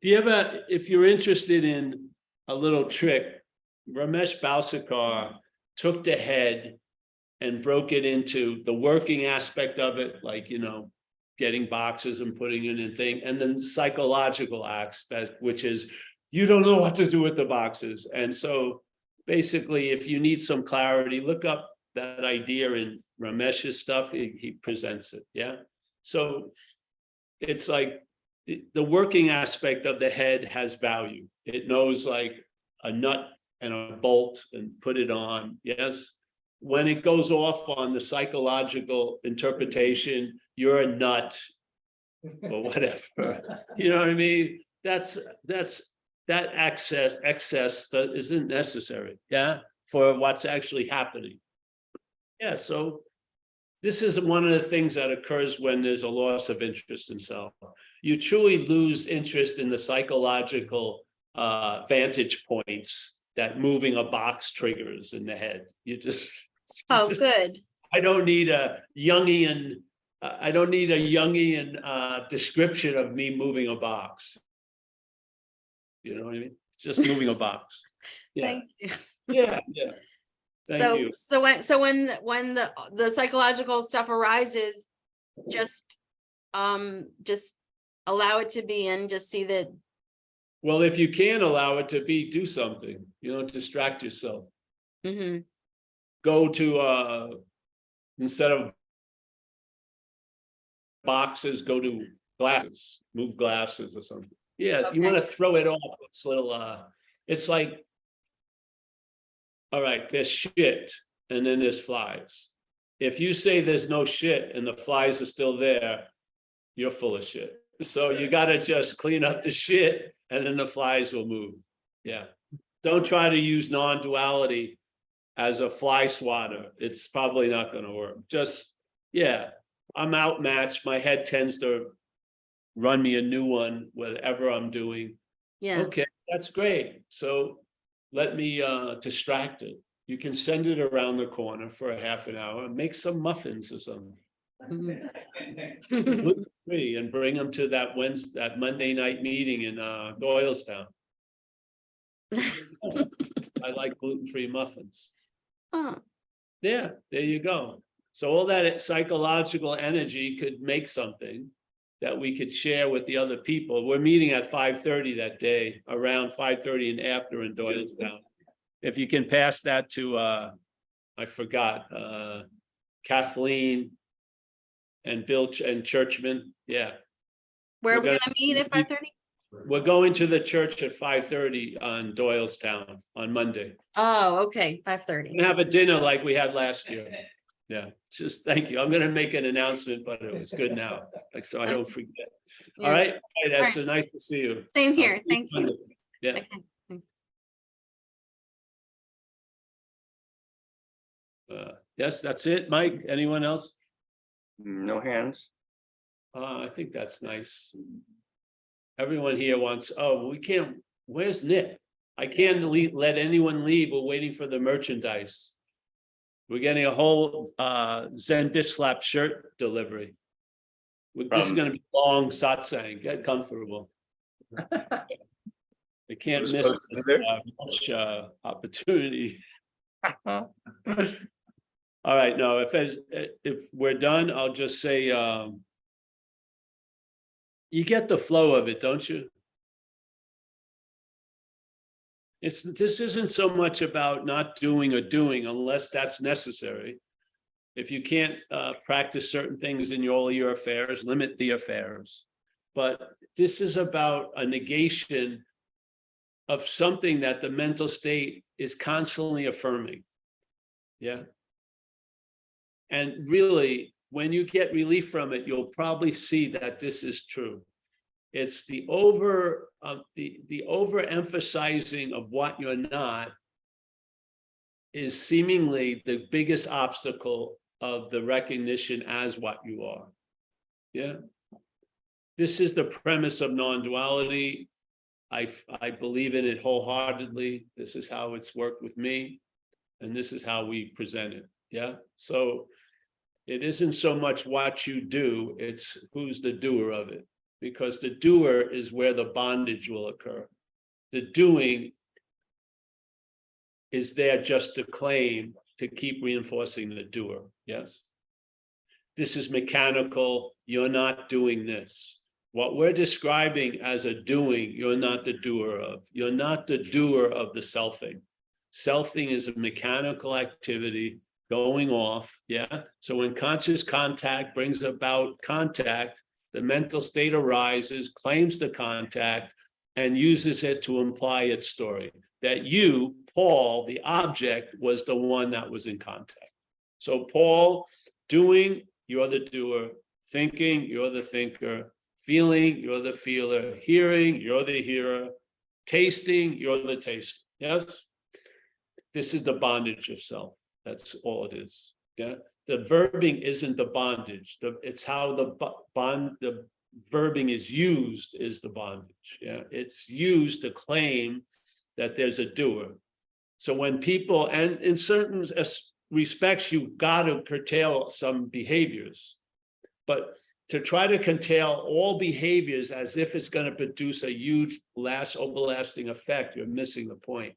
Do you ever, if you're interested in a little trick, Ramesh Balsekar took the head and broke it into the working aspect of it, like, getting boxes and putting it in thing, and then the psychological aspect, which is you don't know what to do with the boxes. And so basically, if you need some clarity, look up that idea in Ramesh's stuff. He presents it. Yeah. So it's like the working aspect of the head has value. It knows like a nut and a bolt and put it on. Yes. when it goes off on the psychological interpretation, you're a nut or whatever. You know what I mean? That excess that isn't necessary, yeah, for what's actually happening. Yeah, so this is one of the things that occurs when there's a loss of interest in self. You truly lose interest in the psychological vantage points that moving a box triggers in the head. You just, Oh, good. I don't need a Jungian description of me moving a box. You know what I mean? It's just moving a box. Yeah, Thank you. yeah. Thank you. So when the psychological stuff arises, just allow it to be and just see that. Well, if you can allow it to be, do something. You don't distract yourself. Mhm. Go to instead of boxes, go to glasses, move glasses or something. Yeah, you want to throw it off. It's little it's like, all right, there's shit and then there's flies. If you say there's no shit and the flies are still there, you're full of shit. So you got to just clean up the shit and then the flies will move. Yeah. Don't try to use non-duality as a fly swatter. It's probably not going to work. Just, yeah, I'm outmatched. My head tends to run me a new one, whatever I'm doing. Yeah. Okay, that's great. So let me distract it. You can send it around the corner for a half an hour and make some muffins or something. Mhm. Gluten-free, and bring them to that Monday night meeting in Doylestown. I like gluten-free muffins. Oh, Yeah, there you go. So all that psychological energy could make something that we could share with the other people. We're meeting at 5:30 that day, around 5:30 and after in Doylestown. If you can pass that to I forgot, Kathleen and Bill and Churchman. Yeah, where are we We're gonna meet at 5:30? we're going to the church at 5:30 on Doylestown on Monday. Oh, okay, 5:30. And have a dinner like we had last year. Yeah, just thank you. I'm gonna make an announcement, but it was good now, like, so I don't forget. All right, Esther, nice to see you. Same I'll here, see you thank you. Monday. Yeah, Okay, thanks. yes, that's it. Mike, anyone else? No hands. I think that's nice. Everyone here wants, oh, we can't, where's Nick? I can't let anyone leave. We're waiting for the merchandise. We're getting a whole Zen Dish Slap shirt delivery. This is gonna be long satsang. Get comfortable. I can't Who's miss posting this there? much opportunity. All right, no, if we're done, I'll just say, you get the flow of it, don't you? This isn't so much about not doing or doing unless that's necessary. If you can't practice certain things in all your affairs, limit the affairs. But this is about a negation of something that the mental state is constantly affirming. Yeah. And really, when you get relief from it, you'll probably see that this is true. It's the overemphasizing of what you're not is seemingly the biggest obstacle of the recognition as what you are. Yeah. This is the premise of non-duality. I believe in it wholeheartedly. This is how it's worked with me, and this is how we present it. Yeah. So it isn't so much what you do, it's who's the doer of it, because the doer is where the bondage will occur. The doing is there just to claim, to keep reinforcing the doer. Yes. This is mechanical. You're not doing this. What we're describing as a doing, you're not the doer of. You're not the doer of the selfing. Selfing is a mechanical activity going off. Yeah. So when conscious contact brings about contact, the mental state arises, claims the contact, and uses it to imply its story. That you, Paul, the object, was the one that was in contact. So Paul, doing, you're the doer, thinking, you're the thinker, feeling, you're the feeler, hearing, you're the hearer, tasting, you're the taster. Yes? This is the bondage of self. That's all it is. Yeah. The verbing isn't the bondage. It's how the verbing is used is the bondage. Yeah. It's used to claim that there's a doer. So when people, and in certain respects, you've got to curtail some behaviors, but to try to curtail all behaviors as if it's going to produce a huge overlasting effect, you're missing the point.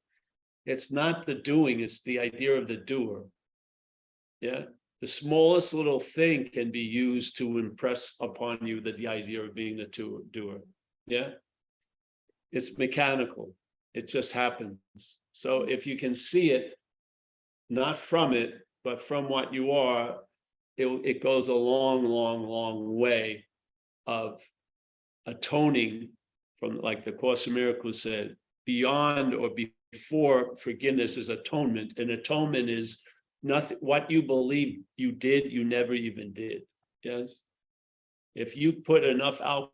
It's not the doing, it's the idea of the doer. Yeah. The smallest little thing can be used to impress upon you that the idea of being the doer. Yeah. It's mechanical. It just happens. So if you can see it, not from it, but from what you are, it goes a long, long, long way of atoning from, like the Course in Miracles said, beyond or before forgiveness is atonement. And atonement is nothing, what you believe you did, you never even did. Yes. If you put enough alcohol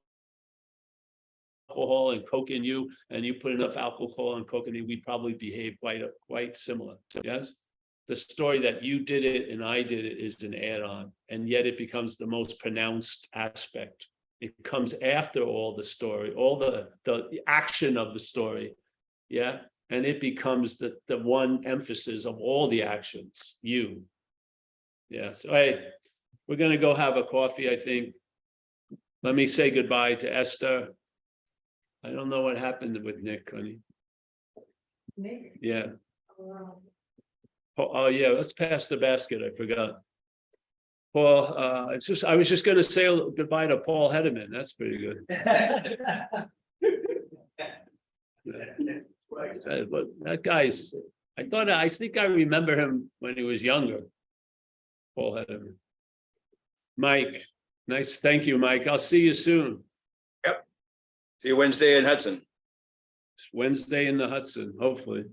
and coke in you, and you put enough alcohol and coke in you, we'd probably behave quite similar. Yes. The story that you did it and I did it is an add-on, and yet it becomes the most pronounced aspect. It comes after all the story, all the action of the story. Yeah. And it becomes the one emphasis of all the actions, you. Yeah. So hey, we're gonna go have a coffee, I think. Let me say goodbye to Esther. I don't know what happened with Nick, honey. Nick? Yeah. Oh yeah, let's pass the basket. I forgot. Paul, I was just gonna say goodbye to Paul Hedderman. That's pretty good. But that guy's, I think I remember him when he was younger. Paul Hedderman. Mike, nice. Thank you, Mike. I'll see you soon. See you Wednesday in Hudson. It's Wednesday in the Hudson, hopefully.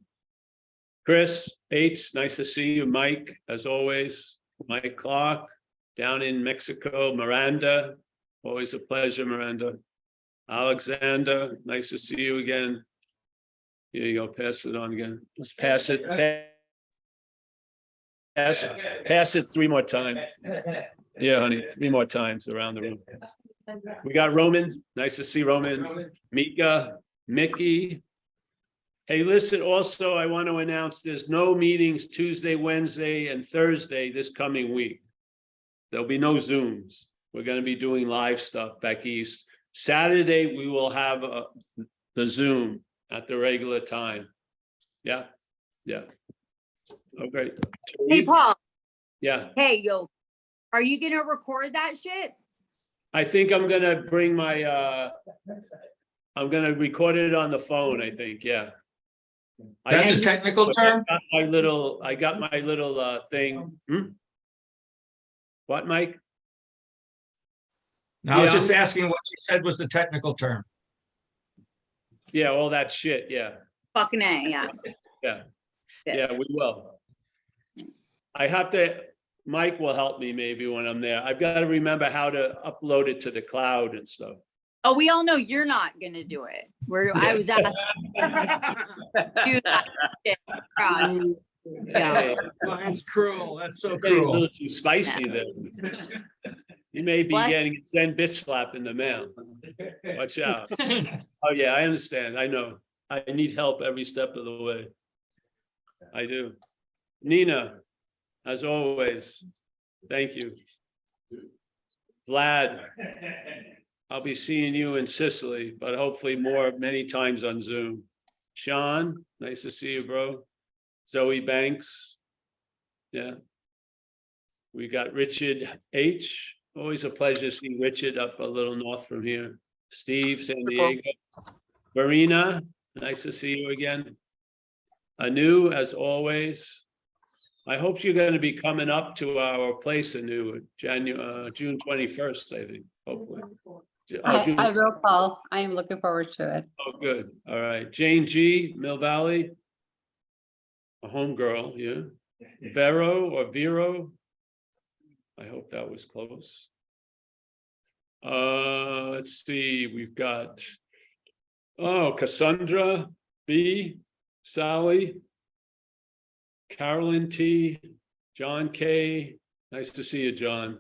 Chris H, nice to see you. Mike, as always. Mike Clark, down in Mexico. Miranda, always a pleasure, Miranda. Alexander, nice to see you again. Here you go, pass it on again. Let's pass it. Pass it 3 more times. Yeah, honey, 3 more times around the room. We got Roman, nice to see Roman. Mika, Mickey. Hey, listen, also, I want to announce there's no meetings Tuesday, Wednesday, and Thursday this coming week. There'll be no Zooms. We're going to be doing live stuff back east. Saturday, we will have the Zoom at the regular time. Yeah, yeah. Oh, great. Hey, Paul. Yeah, Hey, yo, are you gonna record that shit? I think I'm going to bring my, I'm going to record it on the phone, I think, yeah. That's a technical term? I got my little thing. What, Mike? No, I was Yeah. just asking what you said was the technical term. Yeah, all that shit, yeah, Fucking A, yeah. yeah, Shit. yeah, we will. I have to, Mike will help me maybe when I'm there. I've got to remember how to upload it to the cloud and stuff. Oh, we all know you're not gonna do it. I was asked to do that shit for us. Yeah. Hey, Oh, that's cruel. That's so getting a cruel. little too spicy there. You may be Bless- getting a 10 bit slap in the mail. Watch out. Oh, yeah, I understand. I know. I need help every step of the way. I do. Nina, as always, thank you. Vlad, I'll be seeing you in Sicily, but hopefully many times on Zoom. Sean, nice to see you, bro. Zoe Banks. Yeah. We got Richard H. Always a pleasure to see Richard up a little north from here. Steve, San Diego. Marina, nice to see you again. Anu, as always. I hope you're going to be coming up to our place anew, June 21st, I think, hopefully. June- I will, Paul. I am looking forward to it. Oh, good. All right. Jane G, Mill Valley. A homegirl, yeah. Vero or Vero, I hope that was close. Let's see, we've got, oh, Cassandra B, Sally, Carolyn T, John K. Nice to see you, John.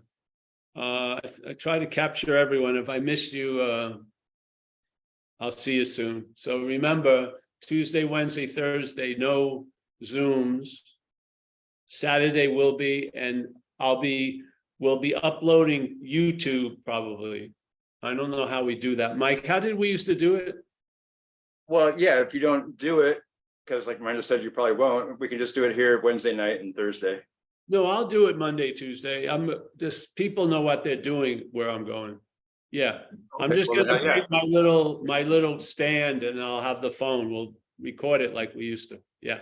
I try to capture everyone. If I missed you, I'll see you soon. So remember, Tuesday, Wednesday, Thursday, no Zooms. Saturday will be, and we'll be uploading YouTube probably. I don't know how we do that. Mike, how did we used to do it? Well, yeah, if you don't do it, because like Miranda said, you probably won't, we can just do it here Wednesday night and Thursday. No, I'll do it Monday, Tuesday. People know what they're doing where I'm going. Yeah, I'm Okay, just well, gonna yeah. bring my little stand and I'll have the phone. We'll record it like we used to. Yeah.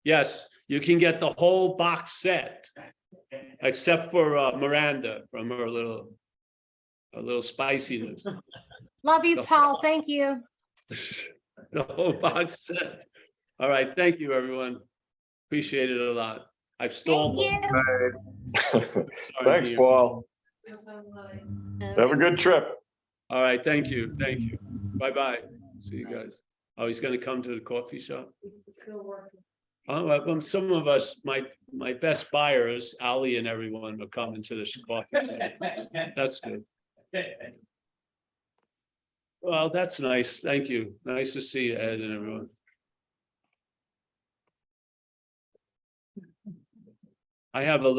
Yes, you can get the whole box set, except for Miranda from her little spiciness. Love you, Paul. Thank you. The whole box set. All right, thank you, everyone. Appreciate it a lot. I've stalled. Thank you. Thanks, Paul. Have a good trip. All right, thank you. Thank you. Bye-bye. See you guys. Oh, he's gonna come to the coffee shop? Oh, well, some of us, my best buyers, Ali and everyone are coming to this coffee shop. That's good. Well, that's nice. Thank you. Nice to see you, Ed, and everyone. I have a lot.